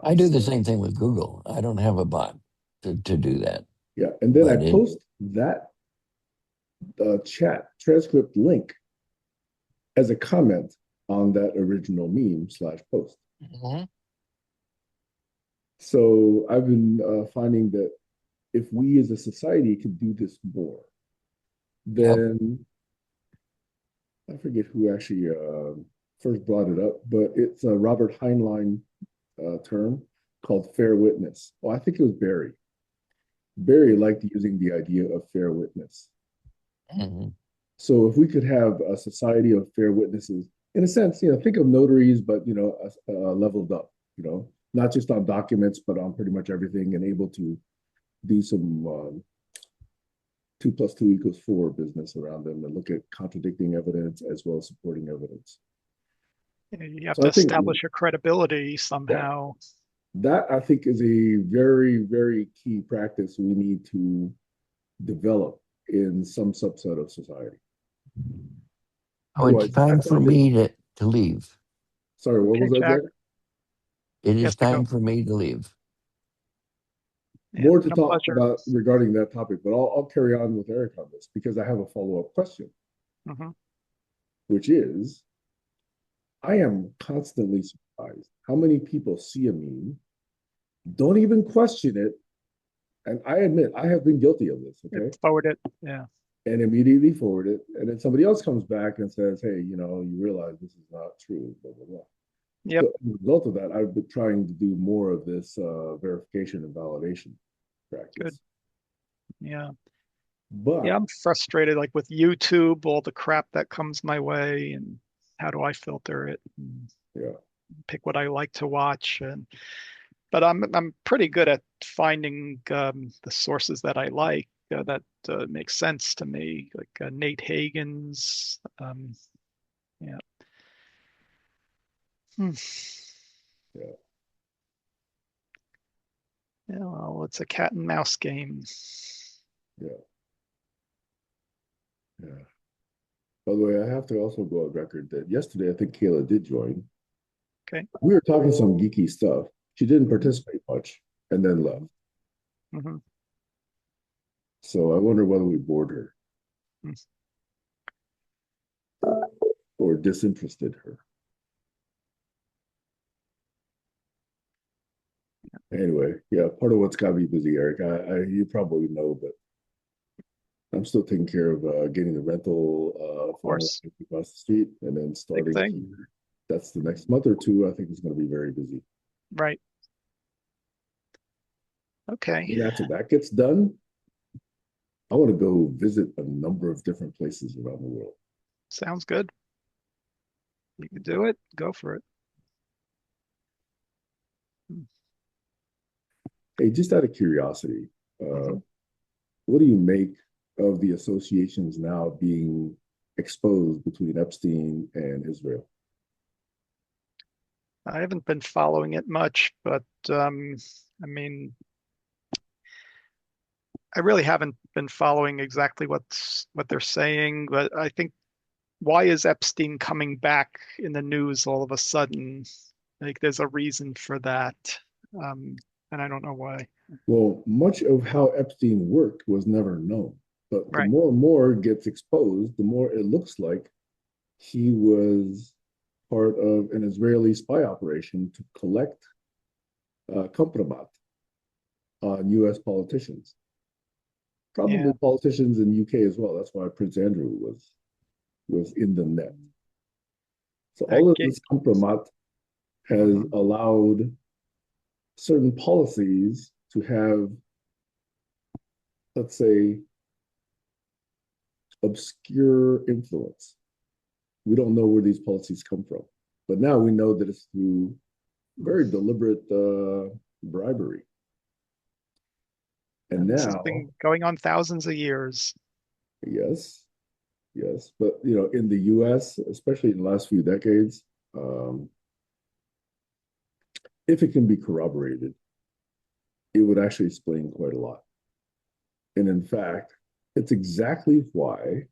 I do the So, same thing with Google. I don't have a bot to do that, yeah. And then I but it post that chat transcript link as a comment on that original meme slash post. Mhm. So I've been finding that if we as a society could do this more, Yep. then I forget who actually first brought it up, but it's a Robert Heinlein term called fair witness. Well, I think it was Barry. Barry liked using the idea of fair witness. Mhm. So if we could have a society of fair witnesses, in a sense, think of notaries, but leveled up, not just on documents, but on pretty much everything, and able to do some 2 + 2 = 4 business around them and look at contradicting evidence as well as supporting evidence. You have So to I think, establish your credibility yeah, somehow. That I think is a very, very key practice we need to develop in some subset of society. Oh, it's Otherwise, I time for find it. me to leave. Sorry, what Okay, was that, Jack, Jack? It you is have to go. time for me to leave. Yeah, More it's to been a talk pleasure. about regarding that topic, but I'll carry on with Eric on this because I have a follow-up question, Hmm. which is I am constantly surprised how many people see a meme, don't even question it, and I admit I have been guilty of this, okay? Forward it. Yeah. And immediately forward it, and then somebody else comes back and says, "Hey, you realize this is not true." Blah blah blah. Yep. So as a result of that, I've been trying to do more of this verification and validation Good. practice. Yeah. Yeah, But I'm frustrated, like with YouTube, all the crap that comes my way, and how do I filter it and yeah, pick what I like to watch? And but I'm pretty good at finding the sources that I like that make sense to me, like Nate Hagen's. Yeah. Hmm. yeah, Yeah, well, it's a cat and mouse game. yeah, yeah. By the way, I have to also go on record that yesterday I think Kayla did join. Okay. We were talking some geeky stuff. She didn't Hmm. participate much and then left. Hmm. So I wonder whether we bored her or disinterested her. Anyway, yeah, part of what's got me busy, Eric, you probably know, but I'm still taking care of getting the rental Of final course, across the street and then big starting thing, here. That's the next month or two. I think it's going to be very busy. right? Okay, And after that gets done, I want to go visit a number of different places around the world. sounds good. You can do it. Go for it. Hey, just out of curiosity, uh, Mm-hmm. what do you make of the associations now being exposed between Epstein and Israel? I haven't been following it much, but I mean, I really haven't been following exactly what they're saying. But I think why is Epstein coming back in the news all of a sudden? Like, there's a reason for that, um, and I don't know why. Well, much of how Epstein worked was never known. But the Right. more and more it gets exposed, the more it looks like he was part of an Israeli spy operation to collect compromat on U.S. politicians, Yeah. probably politicians in the UK as well. That's why Prince Andrew was in the net. So I all of get. this compromat has Mhm. allowed certain policies to have, let's say, obscure influence. We don't know where these policies come from, but now we know that it's through very deliberate bribery. And And this has now, been going on thousands of years. yes, yes, but in the U.S., especially in the last few decades, um, if it can be corroborated, it would actually explain quite a lot. And in fact, it's exactly why,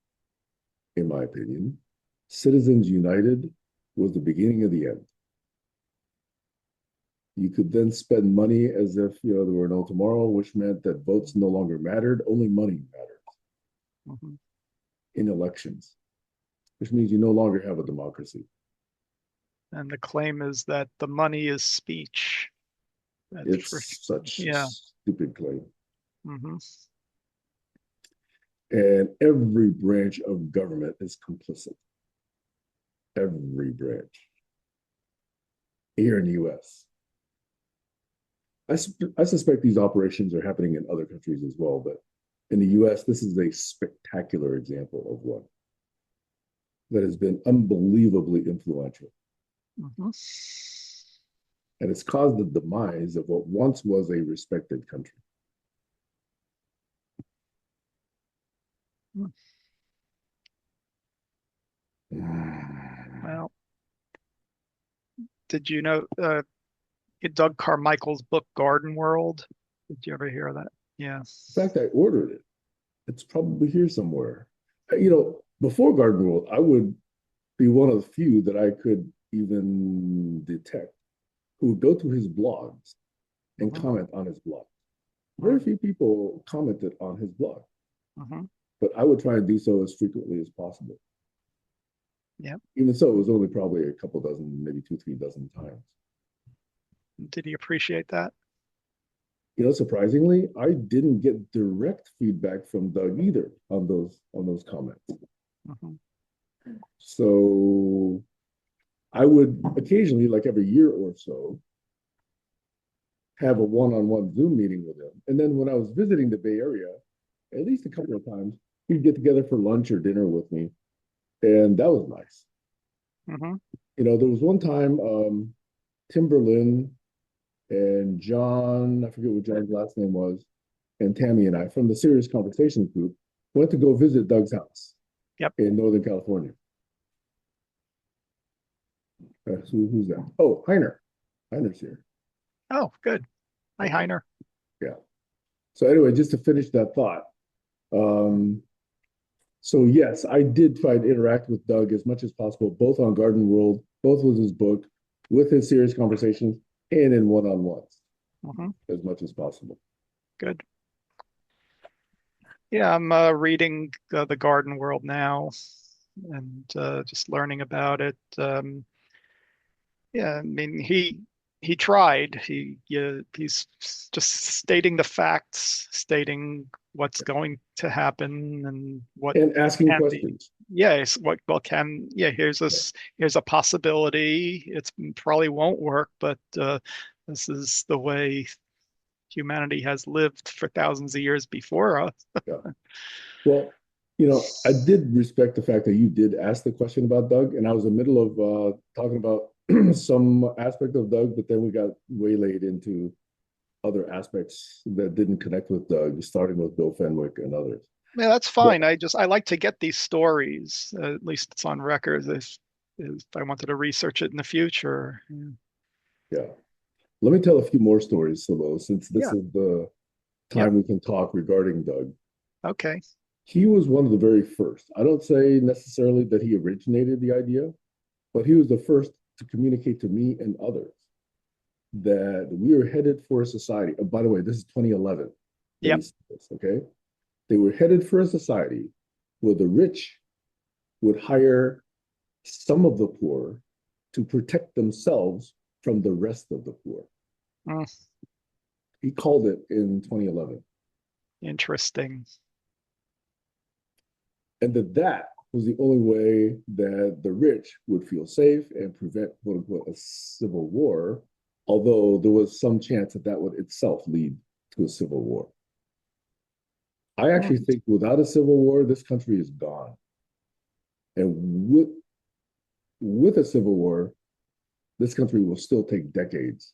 in my opinion, Citizens United was the beginning of the end. You could then spend money as if there were no tomorrow, which meant that votes no longer mattered, only money mattered Mhm. in elections, which means you no longer have a democracy. And the claim is that the money is speech. That's for, It's such a yeah. stupid claim. Hmm. And every branch of government is complicit. Every branch here in the US. I suspect these operations are happening in other countries as well, but in the US, this is a spectacular example of one that has been unbelievably influential. Hmm. And it's caused the demise of what once was a respected country. Well, did you know Doug Carmichael's book Garden World. Did you ever hear of that? Yeah. In fact, I ordered it. It's probably here somewhere. Before Garden World, I would be one of the few that I could even detect who would go to his blogs and comment on his blog. Very few people commented on his blog, but I would try and do so as frequently as possible. Yeah. Even so, it was only probably a couple dozen, maybe 2, 3 dozen times. Did he appreciate that? Surprisingly, I didn't get direct feedback from Doug either on those comments. So I would occasionally, like every year or so, have a one-on-one Zoom meeting with him. And then when I was visiting the Bay Area, at least a couple of times, he'd get together for lunch or dinner with me. And that was nice. There was one time Tim Berlin and John, I forget what John's last name was, and Tammy and I from the Serious Conversations group went to go visit Doug's house in Northern California. Who's that? Oh, Heiner. Heiner's here. Oh, good. Hi, Heiner. Yeah. So anyway, just to finish that thought. So yes, I did try to interact with Doug as much as possible, both on Garden World, both with his book, with his Serious Conversations, and in one-on-ones, as much as possible. Good. Yeah, I'm reading the Garden World now, and just learning about it. Yeah, I mean, he tried. He's just stating the facts, stating what's going to happen and what and asking questions. Yes, here's a possibility. It probably won't work, but this is the way humanity has lived for thousands of years before us. Yeah. Well, I did respect the fact that you did ask the question about Doug, and I was in the middle of talking about some aspect of Doug, but then we got waylaid into other aspects that didn't connect with Doug, starting with Bill Fenwick and others. Yeah, that's fine. But I like to get these stories. At least it's on record if I wanted to research it in the future. Yeah. Let me tell a few more stories, Silo, since this is the time we can talk regarding Doug. Okay. He was one of the very first. I don't say necessarily that he originated the idea, but he was the first to communicate to me and others that we were headed for a society. Oh, by the way, this is 2011. Yep. Okay. They were headed for a society where the rich would hire some of the poor to protect themselves from the rest of the poor. He called it in 2011. Interesting. And that was the only way that the rich would feel safe and prevent, quote unquote, a civil war, although there was some chance that would itself lead to a civil war. I actually think without a civil war, this country is gone. And with a civil war, this country will still take decades,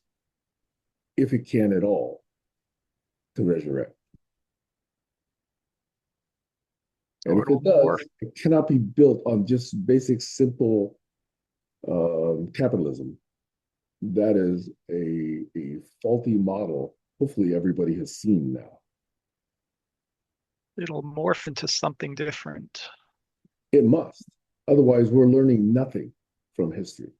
if it can at all, to resurrect. And if it does, it cannot be built on just basic, simple capitalism. That is a faulty model. Hopefully everybody has seen now. It'll morph into something different. It must. Otherwise, we're learning nothing from history.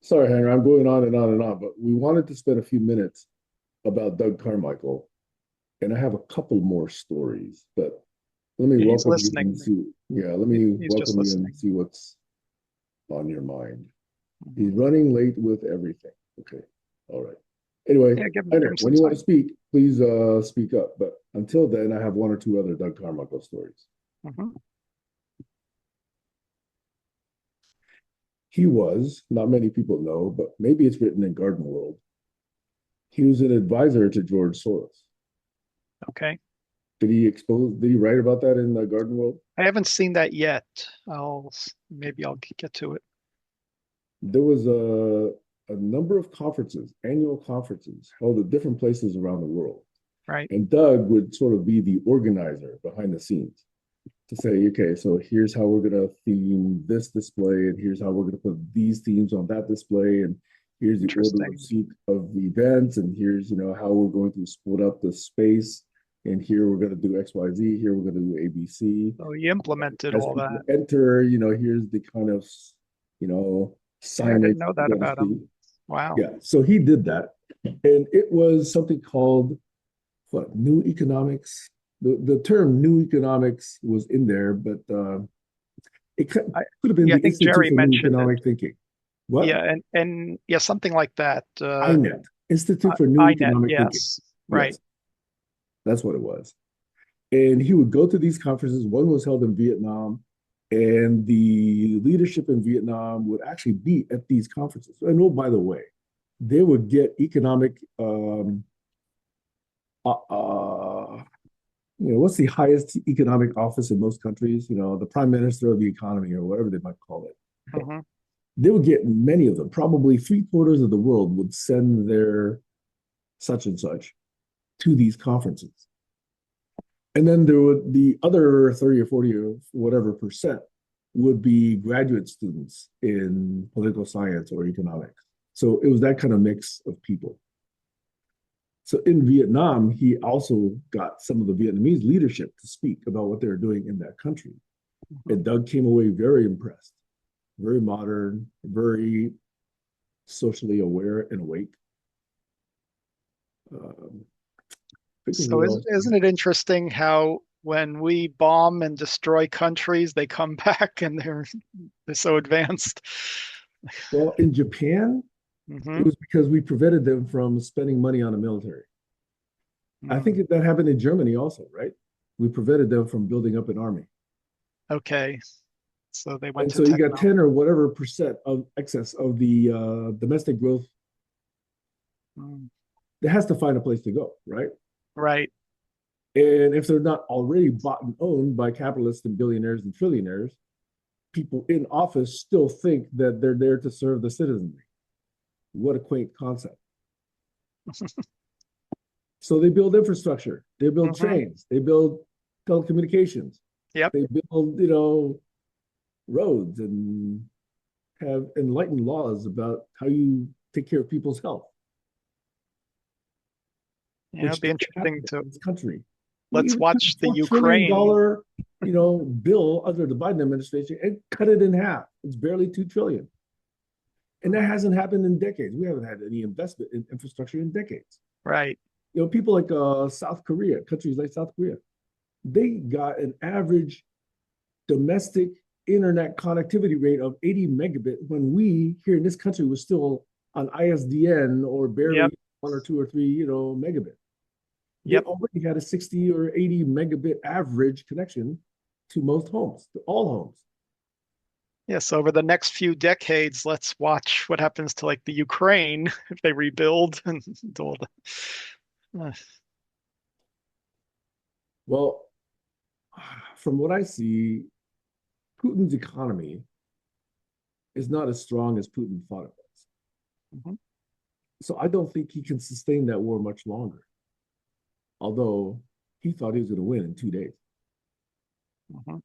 Sorry, Heiner, I'm going on and on and on, but we wanted to spend a few minutes about Doug Carmichael, and I have a couple more stories, but let me welcome you and see. Yeah, let me welcome you and see what's on your mind. He's running late with everything. Okay, all right. Anyway, Heiner, when you want to speak, please speak up. But until then, I have one or two other Doug Carmichael stories. He was, not many people know, but maybe it's written in Garden World. He was an advisor to George Soros. Okay. Did he write about that in the Garden World? I haven't seen that yet. Maybe I'll get to it. There was a number of conferences, annual conferences held at different places around the world. Right. And Doug would sort of be the organizer behind the scenes to say, okay, so here's how we're going to theme this display, and here's how we're going to put these themes on that display, and Here's the order of Interesting. seat of the events, and here's how we're going to split up the space, and here we're going to do X, Y, Z. Here we're going to do ABC. So you implemented As all people that. enter, here's the kind of Yeah, I signage didn't know you're that going to about him. see. Wow. Yeah, so he did that, and it was something called what, new economics. The term new economics was in there, but it could I, have been yeah, I the think Institute Jerry for New mentioned it. Economic Thinking. What? Yeah, and yeah, something like that. INET, Institute for New INET, Economic Thinking. yes. Right. Yes, that's what it was. And he would go to these conferences. One was held in Vietnam, and the leadership in Vietnam would actually be at these conferences. And oh, by the way, they would get economic. What's the highest economic office in most countries? The prime minister of the economy, or whatever they might call it. Hmm. They would get many of them. Probably three-quarters of the world would send their such and such to these conferences. And then there would the other 30 or 40 or whatever percent would be graduate students in political science or economics. So it was that kind of mix of people. So in Vietnam, he also got some of the Vietnamese leadership to speak about what they were doing in that country. Hmm. And Doug came away very impressed, very modern, very socially aware and awake. Um, So isn't it interesting how when we bomb and destroy countries, they come back and they're so advanced? Well, in Japan, it Hmm. was because we prevented them from spending money on the military. I Mm. think that happened in Germany also, right? We prevented them from building up an army. Okay, so they went And to so you got techno. 10 or whatever percent of excess of the domestic growth Mm. that has to find a place to go, right? Right. And if they're not already bought and owned by capitalists and billionaires and trillionaires, people in office still think that they're there to serve the citizenry. What a quaint concept. So they build infrastructure, they build Hmm. trains, they build telecommunications, Yep. they build, roads and have enlightened laws about how you take care of people's health, Yeah, it'd which be doesn't happen interesting to in this country. We let's even took watch a the $4 trillion, Ukraine. bill under the Biden administration and cut it in half. It's barely 2 trillion. And that hasn't happened in decades. We haven't had any investment in infrastructure in decades. Right. People like South Korea, countries like South Korea, they got an average domestic internet connectivity rate of 80 megabit when we here in this country was still on ISDN or barely Yep. 1 or 2 or 3, megabit. They Yep. already had a 60 or 80 megabit average connection to most homes, to all homes. Yes, over the next few decades, let's watch what happens to like the Ukraine if they rebuild and all the. Well, from what I see, Putin's economy is not as strong as Putin thought it was. Mhm. So I don't think he can sustain that war much longer. Although he thought he was going to win in 2 days. Mhm.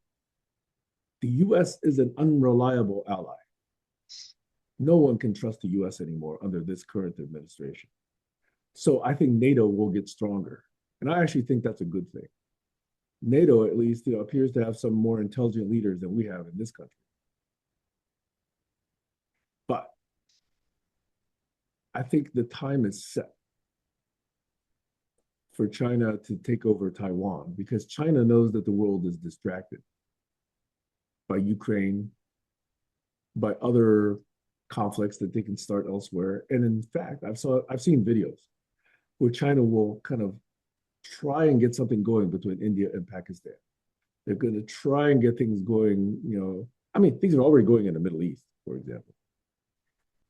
The US is an unreliable ally. No one can trust the US anymore under this current administration. So I think NATO will get stronger. And I actually think that's a good thing. NATO, at least, appears to have some more intelligent leaders than we have in this country. But I think the time is set for China to take over Taiwan because China knows that the world is distracted by Ukraine, by other conflicts that they can start elsewhere. And in fact, I've seen videos where China will kind of try and get something going between India and Pakistan. They're going to try and get things going, I mean, things are already going in the Middle East, for example.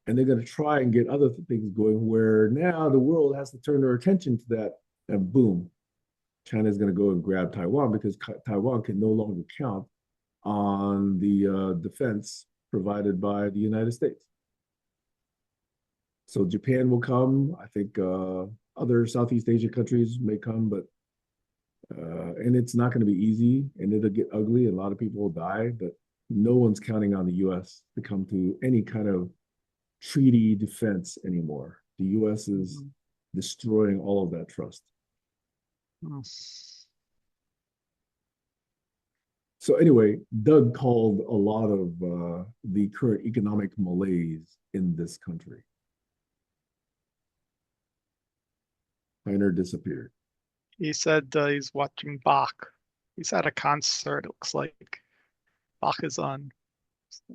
And they're going to try and get other things going where now the world has to turn their attention to that. And boom, China is going to go and grab Taiwan because Taiwan can no longer count on the defense provided by the United States. So Japan will come. I think other Southeast Asian countries may come, but and it's not going to be easy, and it'll get ugly, and a lot of people will die. But no one's counting on the U.S. to come to any kind of treaty defense anymore. The U.S. is Mhm. destroying all of that trust. Mm. So anyway, Doug called a lot of the current economic malaise in this country. Heiner disappeared. He said he's watching Bach. He's at a concert, it looks like. Bach is on.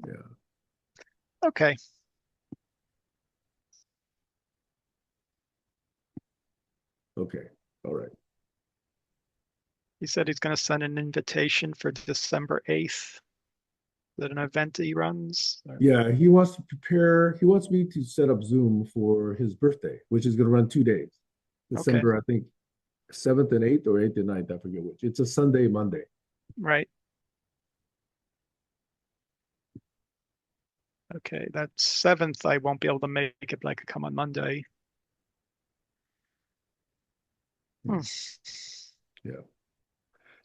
Yeah. Okay. Okay. All right. He said he's going to send an invitation for December 8th. Is that an event he runs? Yeah, he wants to prepare. He wants me to set up Zoom for his birthday, which is going to run 2 days. Okay. December, I think, 7th and 8th or 8th and 9th. I forget which. It's a Sunday, Monday. Right. Okay. That 7th, I won't be able to make it, but I could come on Monday. Hmm. Yeah.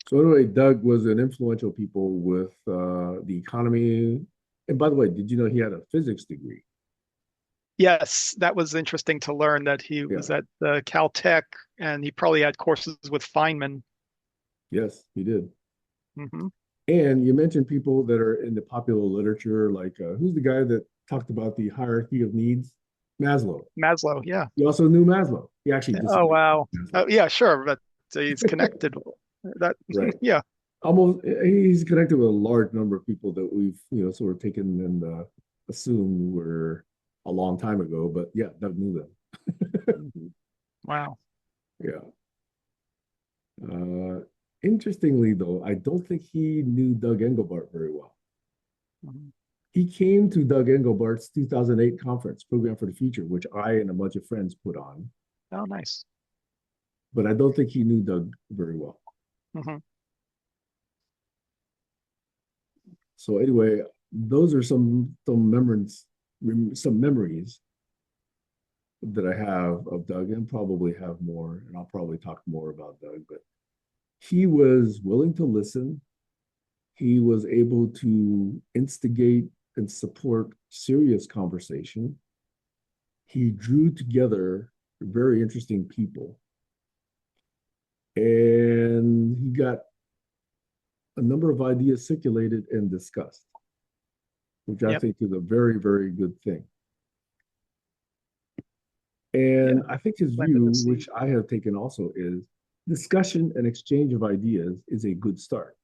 So anyway, Doug was an influential people with the economy. And by the way, did you know he had a physics degree? Yes, that was interesting to learn that he Yeah. was at Caltech and he probably had courses with Feynman. Yes, he did. Hmm. And you mentioned people that are in the popular literature, like who's the guy that talked about the hierarchy of needs? Maslow. Maslow, yeah. He also knew Maslow. He actually Oh, disagreed wow. with Maslow. Oh, yeah, sure, but he's connected. That, Right. yeah. Almost, he's connected with a large number of people that we've, sort of taken and assumed were a long time ago. But yeah, Doug knew them. Mhm. Wow. Yeah. Uh, Interestingly, though, I don't think he knew Doug Engelbart very well. Mhm. He came to Doug Engelbart's 2008 conference, Program for the Future, which I and a bunch of friends put on, Oh, nice. but I don't think he knew Doug very well. Hmm. So anyway, those are some memories that I have of Doug, and probably have more, and I'll probably talk more about Doug. But he was willing to listen. He was able to instigate and support serious conversation. He drew together very interesting people, and he got a number of ideas circulated and discussed, which I Yep. think is a very, very good thing. Yeah. And I think his Planted the view, seed. which I have taken also, is discussion and exchange of ideas is a good start.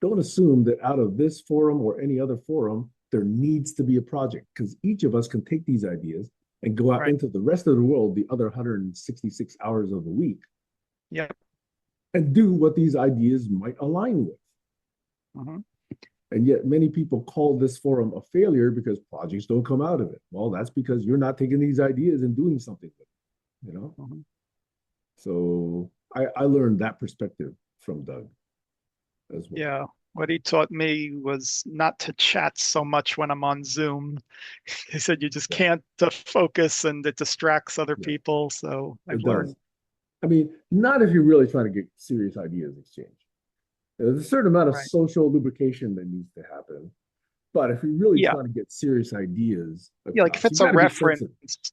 Don't assume that out of this forum or any other forum, there needs to be a project, because each of us can take these ideas and go out Right. into the rest of the world the other 166 hours of the week Yep. and do what these ideas might align with. Hmm. And yet many people call this forum a failure because projects don't come out of it. Well, that's because you're not taking these ideas and doing something with them. Hmm. So I learned that perspective from Doug as well. Yeah. What he taught me was not to chat so much when I'm on Zoom. He said you just Yeah, can't focus and it distracts other yeah, people. So I've it does. learned. I mean, not if you're really trying to get serious ideas exchanged. There's a certain amount of Right. social lubrication that needs to happen. But if you're really Yeah. trying to get serious ideas Yeah. Like if across, you it's a got to be reference, sensitive.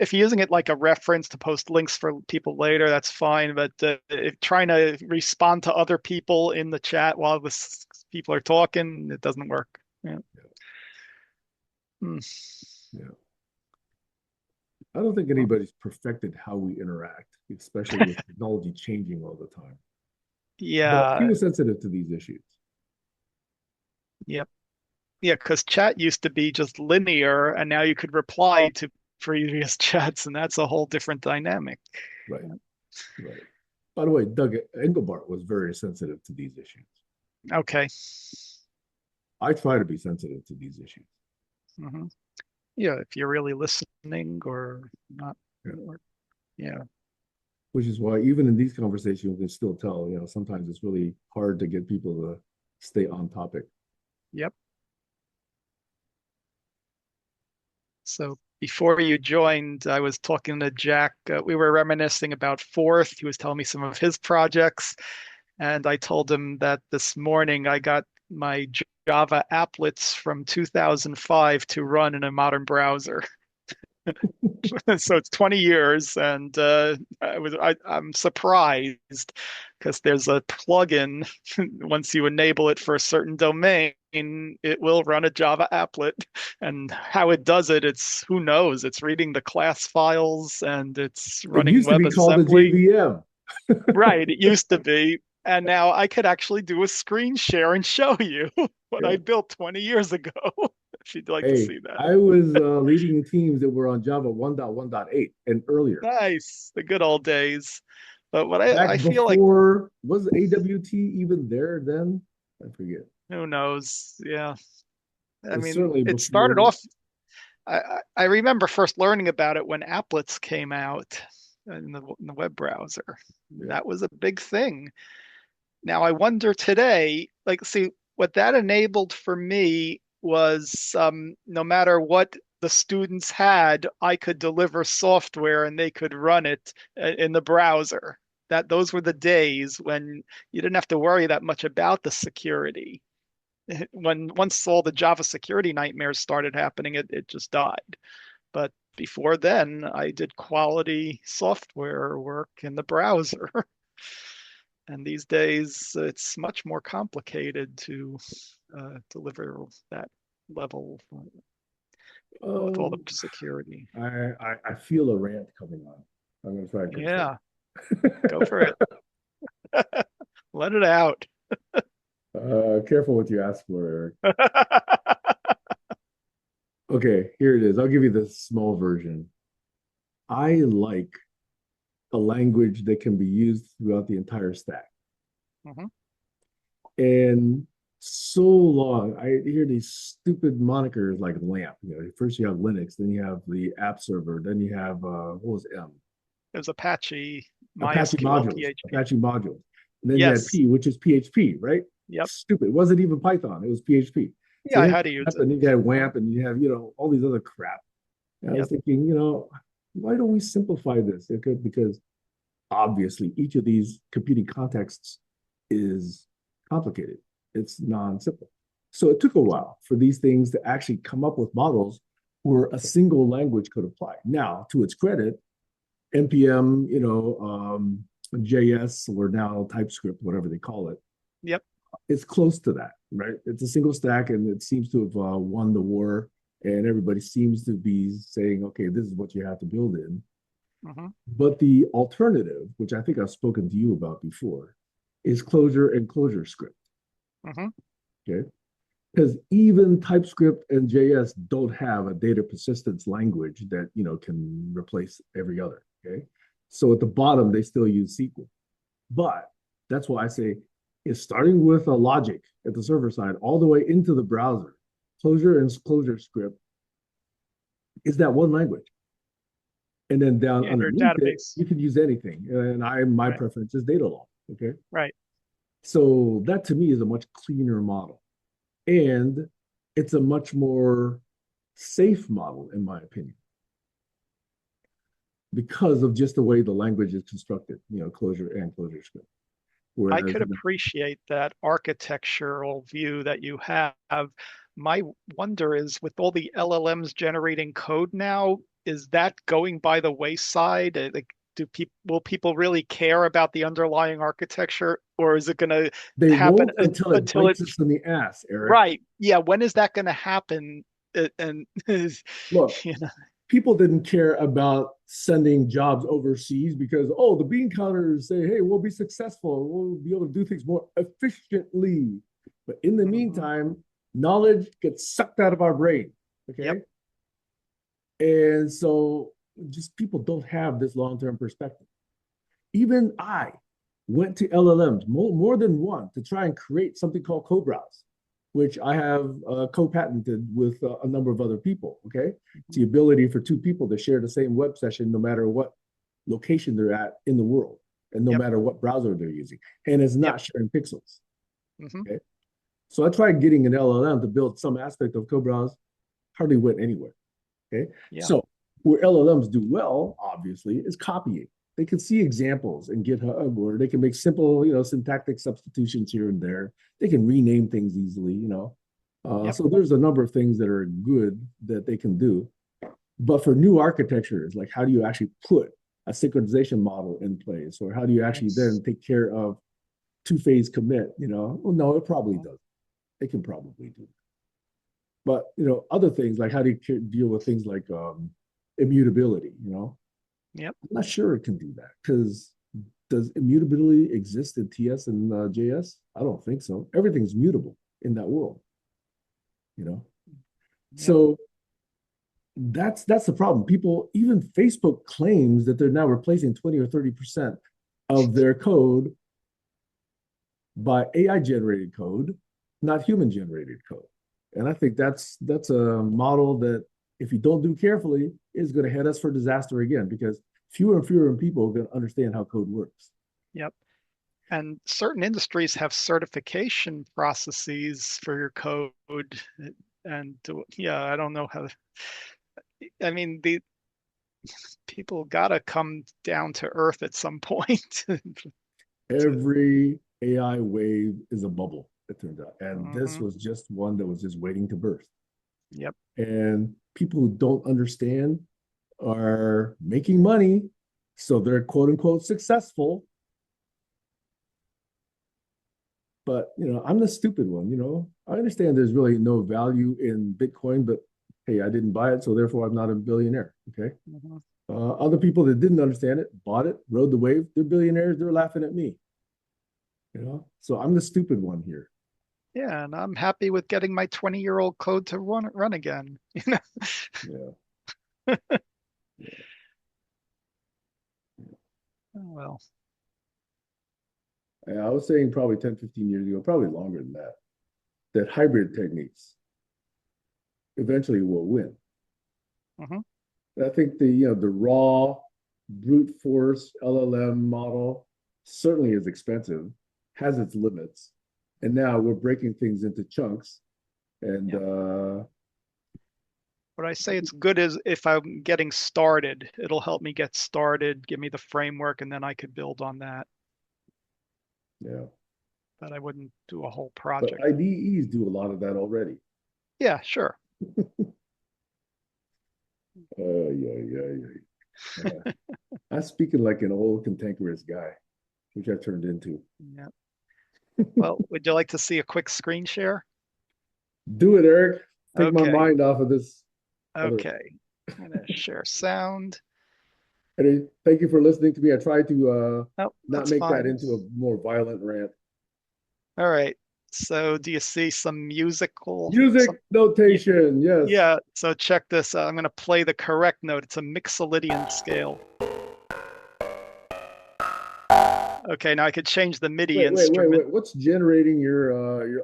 if you're using it like a reference to post links for people later, that's fine. But if trying to respond to other people in the chat while people are talking, it doesn't work. Yeah. Yeah, Hmm. yeah. I don't think anybody's perfected how we interact, especially with technology changing all the time. But he Yeah. was sensitive to these issues. Yep. Yeah. Because chat used to be just linear, and now you could reply to previous chats, and that's a whole different dynamic. Right, right. By the way, Doug Engelbart was very sensitive to these issues. Okay. I try to be sensitive to these issues. Hmm. Yeah. If you're really listening or not. Yeah. Or, yeah. Which is why even in these conversations, you can still tell, sometimes it's really hard to get people to stay on topic. Yep. So before you joined, I was talking to Jack. We were reminiscing about Fourth. He was telling me some of his projects. And I told him that this morning I got my Java applets from 2005 to run in a modern browser. So it's 20 years, and I'm surprised because there's a plugin. Once you enable it for a certain domain, it will run a Java applet. And how it does it, it's who knows. It's reading the class files and it's It running used to be called a WebAssembly. JVM. Right, it used to be. And now I could actually do a screen share and show you what I Yeah. built 20 years ago, if you'd like to Hey, see that. I was leading teams that were on Java 1.1.8 and earlier. Nice, the good old days. But what I Back feel like, before, was AWT even there then? I forget. who knows? Yeah. I It's mean, certainly it started before. off, I remember first learning about it when applets came out in the web browser. Yeah. That was a big thing. Now I wonder today, like, see, what that enabled for me was no matter what the students had, I could deliver software and they could run it in the browser. Those were the days when you didn't have to worry that much about the security. When once all the Java security nightmares started happening, it just died. But before then, I did quality software work in the browser. And these days, it's much more complicated to deliver that level with all the Um, security. I feel a rant coming on. I'm going to try and control Yeah, it. go for it. Let it out. Careful what you ask for, Eric. Okay, here it is. I'll give you the small version. I like a language that can be used throughout the entire stack. Mhm. And so long, I hear these stupid monikers like LAMP. First you have Linux, then you have the app server, then you have what was M? There's Apache, Apache MySQL, modules, PHP. Apache modules. And then you had Yes. P, which is PHP, right? Yep. Stupid. It wasn't even Python. It was PHP. So Yeah, I you had to use have it. and you had WAMP and you have, all these other crap. And I was Yep. thinking, why don't we simplify this? Because obviously each of these competing contexts is complicated. It's non-simple. So it took a while for these things to actually come up with models where a single language could apply. Now, to its credit, NPM, JS or now TypeScript, whatever they call it, Yep. it's close to that, right? It's a single stack, and it seems to have won the war. And everybody seems to be saying, okay, this is what you have to build in. Hmm. But the alternative, which I think I've spoken to you about before, is Clojure and ClojureScript. Hmm. Okay. Because even TypeScript and JS don't have a data persistence language that can replace every other. Okay. So at the bottom, they still use SQL. But that's why I say it's starting with a logic at the server side all the way into the browser. Clojure and ClojureScript is that one language. And then down Standard underneath it, database. you can use anything. And my Right. preference is data log. Okay. Right. So that to me is a much cleaner model. And it's a much more safe model, in my opinion, because of just the way the language is constructed, Clojure and ClojureScript. I Whereas, could appreciate that architectural view that you have. My wonder is with all the LLMs generating code now, is that going by the wayside? Like, will people really care about the underlying architecture, or is it going to they happen won't until it until bites it? us in the ass, Eric. Right? Yeah. When is that going to happen? And Look, you know, people didn't care about sending jobs overseas because, oh, the bean counters say, hey, we'll be successful. We'll be able to do things more efficiently. But in the mhm. meantime, knowledge gets sucked out of our brain. Okay. Yep. And so just people don't have this long-term perspective. Even I went to LLMs more than one to try and create something called co-browse, which I have co-patented with a number of other people. Okay, it's the ability for two people to share the same web session no matter what location they're at in the world and no Yep. matter what browser they're using, and it's Yep. not sharing pixels. Hmm. Okay, so I tried getting an LLM to build some aspect of co-browse, hardly went anywhere. Okay, Yeah. so where LLMs do well, obviously, is copying. they can see examples in GitHub, or they can make simple, syntactic substitutions here and there. They can rename things easily, Yep. So there's a number of things that are good that they can do. But for new architectures, like how do you actually put a synchronization model in place, or how do you actually Yes. then take care of two-phase commit? Well, no, it probably does. It can probably do. But other things like how do you deal with things like immutability? Yep. I'm not sure it can do that, because does immutability exist in TS and JS? I don't think so. Everything's mutable in that world. Yep. So that's the problem. People, even Facebook claims that they're now replacing 20 or 30% of their code by AI generated code, not human generated code. And I think that's a model that, if you don't do carefully, is going to head us for disaster again, because fewer and fewer people are going to understand how code works. Yep. And certain industries have certification processes for your code. And yeah, I don't know how. I mean, the people gotta come down to earth at some point. Every AI wave is a bubble, it turns out. And this Mhm. was just one that was just waiting to burst. Yep. And people who don't understand are making money, so they're quote unquote successful. But I'm the stupid one. I understand there's really no value in Bitcoin, but hey, I didn't buy it, so therefore I'm not a billionaire. Okay. Mhm. Other people that didn't understand it, bought it, rode the wave, they're billionaires, they're laughing at me. So I'm the stupid one here. Yeah, and I'm happy with getting my 20-year-old code to run again. Yeah. Oh, well, I was saying probably 10, 15 years ago, probably longer than that, that hybrid techniques eventually will win. mhm. I think the raw brute force LLM model certainly is expensive, has its limits, and now we're breaking things into chunks. And Yeah. What I say it's good is if I'm getting started, it'll help me get started, give me the framework, and then I could build on that. yeah, But I wouldn't do a whole but project. IDEs do a lot of that already. Yeah, sure. Yeah. I'm speaking like an old cantankerous guy, which I've turned into. Yeah. Well, would you like to see a quick screen share? Do it, Eric. Take my Okay. mind off of this other. Okay. I'm gonna share sound. And thank you for listening to me. I tried to Oh, not that's make that fine. into a more violent rant. All right. So do you see some musical? Music notation, yes. Yeah. So check this out. I'm going to play the correct note. It's a Mixolydian scale. Okay. Now I could change the MIDI instrument. Wait. What's generating your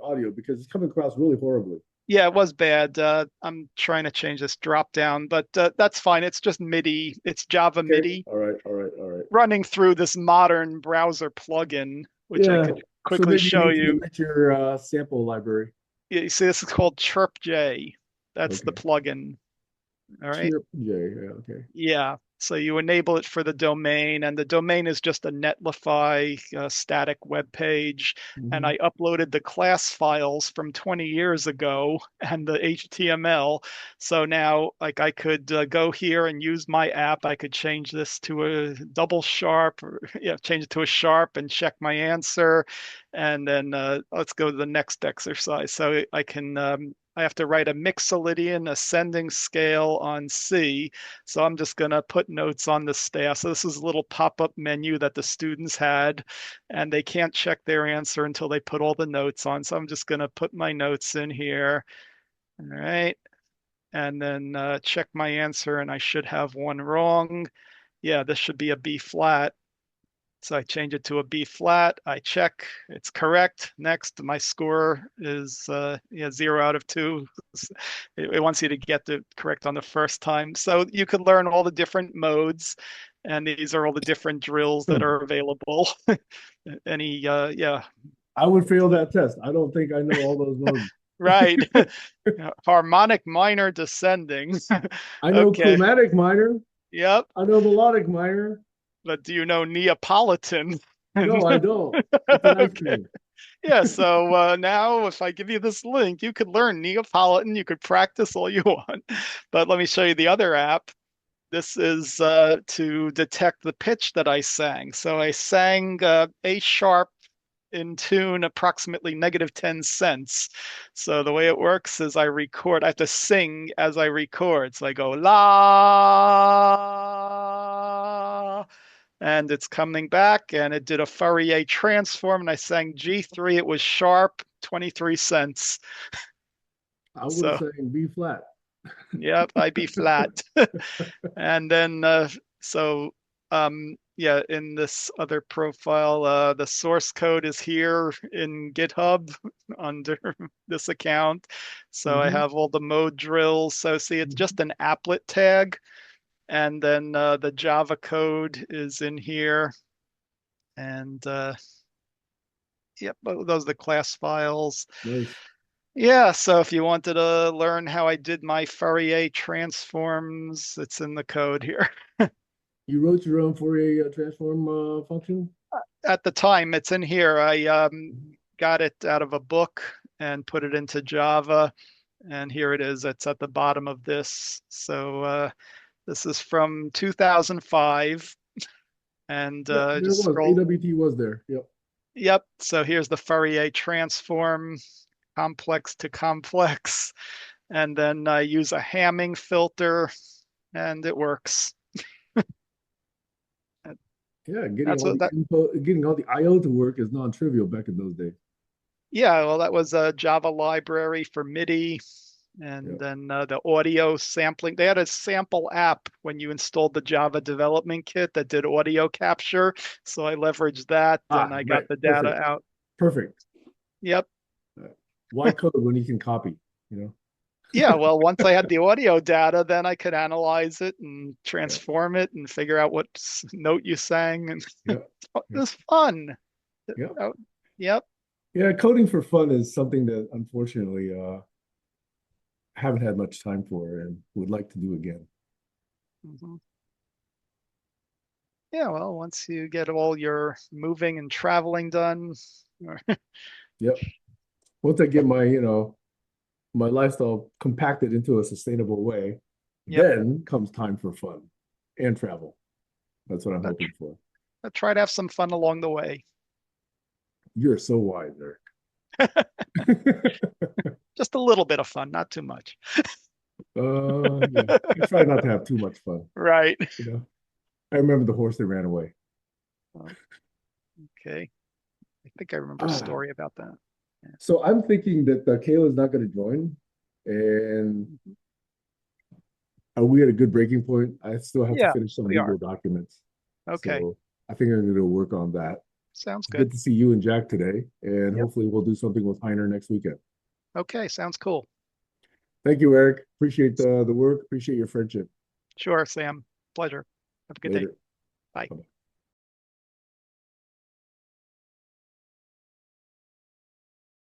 audio? Because it's coming across really horribly. Yeah, it was bad. I'm trying to change this drop down, but that's fine. It's just MIDI. It's Java Okay. MIDI All right. running through this modern browser plugin, which I Yeah. could So quickly maybe you show need to you. enrich your sample library. Yeah, you see, this is called Chirp J. That's the Okay. plugin. All right. Chirp J. Yeah, okay. Yeah. So you enable it for the domain, and the domain is just a Netlify static web page. And Mm-hmm. I uploaded the class files from 20 years ago and the HTML. So now, like, I could go here and use my app. I could change this to a double sharp, or yeah, change it to a sharp and check my answer. And then let's go to the next exercise. So I can. I have to write a Mixolydian ascending scale on C. So I'm just going to put notes on the staff. So this is a little pop-up menu that the students had, and they can't check their answer until they put all the notes on. So I'm just going to put my notes in here. All right. And then check my answer, and I should have one wrong. Yeah, this should be a B flat. So I change it to a B flat. I check, it's correct. Next, my score is 0 out of 2. It wants you to get the correct on the first time. So you could learn all the different modes, and these are all the different drills that are available. Yeah. I would fail that test. I don't think I know all those modes. Right. Harmonic minor descending. I know Okay. chromatic minor. Yep. I know melodic minor. But do you know Neapolitan? No, I don't. It's an ice Okay. cream. Yeah, so now if I give you this link, you could learn Neapolitan. You could practice all you want. But let me show you the other app. This is to detect the pitch that I sang. So I sang A sharp in tune approximately -10 cents. So the way it works is I have to sing as I record. So I go la, and it's coming back, and it did a Fourier transform, and I sang G3. It was sharp, 23 cents. I would have So, said B flat. yep, I B flat. And then, yeah, in this other profile, the source code is here in GitHub under this account. So I Mm-hmm. have all the mode drills. So see, it's just an applet tag. And then the Java code is in here. And yep, those are the class files. Nice. Yeah, so if you wanted to learn how I did my Fourier transforms, it's in the code here. You wrote your own Fourier transform function? At the time, it's in here. I got it out of a book and put it into Java, and here it is. It's at the bottom of this. So this is from 2005, and Yeah, there just was. scroll. AWT was there. Yep. Yep. So here's the Fourier transform, complex to complex, and then I use a Hamming filter, and it works. Yeah, getting That's all what the that. info, getting all the IO to work is non-trivial back in those days. Yeah, well, that was a Java library for MIDI, and Yep. then the audio sampling. They had a sample app when you installed the Java development kit that did audio capture. So I leveraged that, and Ah, I right. got the data Perfect. out. Perfect. Yep. Why code when you can copy? You know? Yeah, well, once I had the audio data, then I could analyze it and Yeah. transform it and figure out what note you sang, and Yep. it Yep. was fun. Yep. Oh, yep. Yeah, coding for fun is something that unfortunately haven't had much time for and would like to do again. Hmm. Yeah, well, once you get all your moving and traveling done, Yep. Once I get my, my lifestyle compacted into a sustainable way, yep. then comes time for fun and travel. That's what I'm I, hoping for. I try to have some fun along the way. You're so wise, Eric. Just a little bit of fun, not too much. Yeah. I try not to have too much fun. Right. You know, I remember the horse that ran away. Okay. I think I remember a Ah, story about that. Yeah. so I'm thinking that Kayla's not going to join, and Mhm. are we at a good breaking point? I still have to Yeah, finish some we are. legal documents, Okay. so I think I'm going to work on that. Sounds It's good good. to see you and Jack today, and Yep. hopefully we'll do something with Heiner next weekend. Okay. Sounds cool. Thank you, Eric. Appreciate the work. Appreciate your friendship. Sure, Sam. Pleasure. Have a good day. Later. Bye. Bye.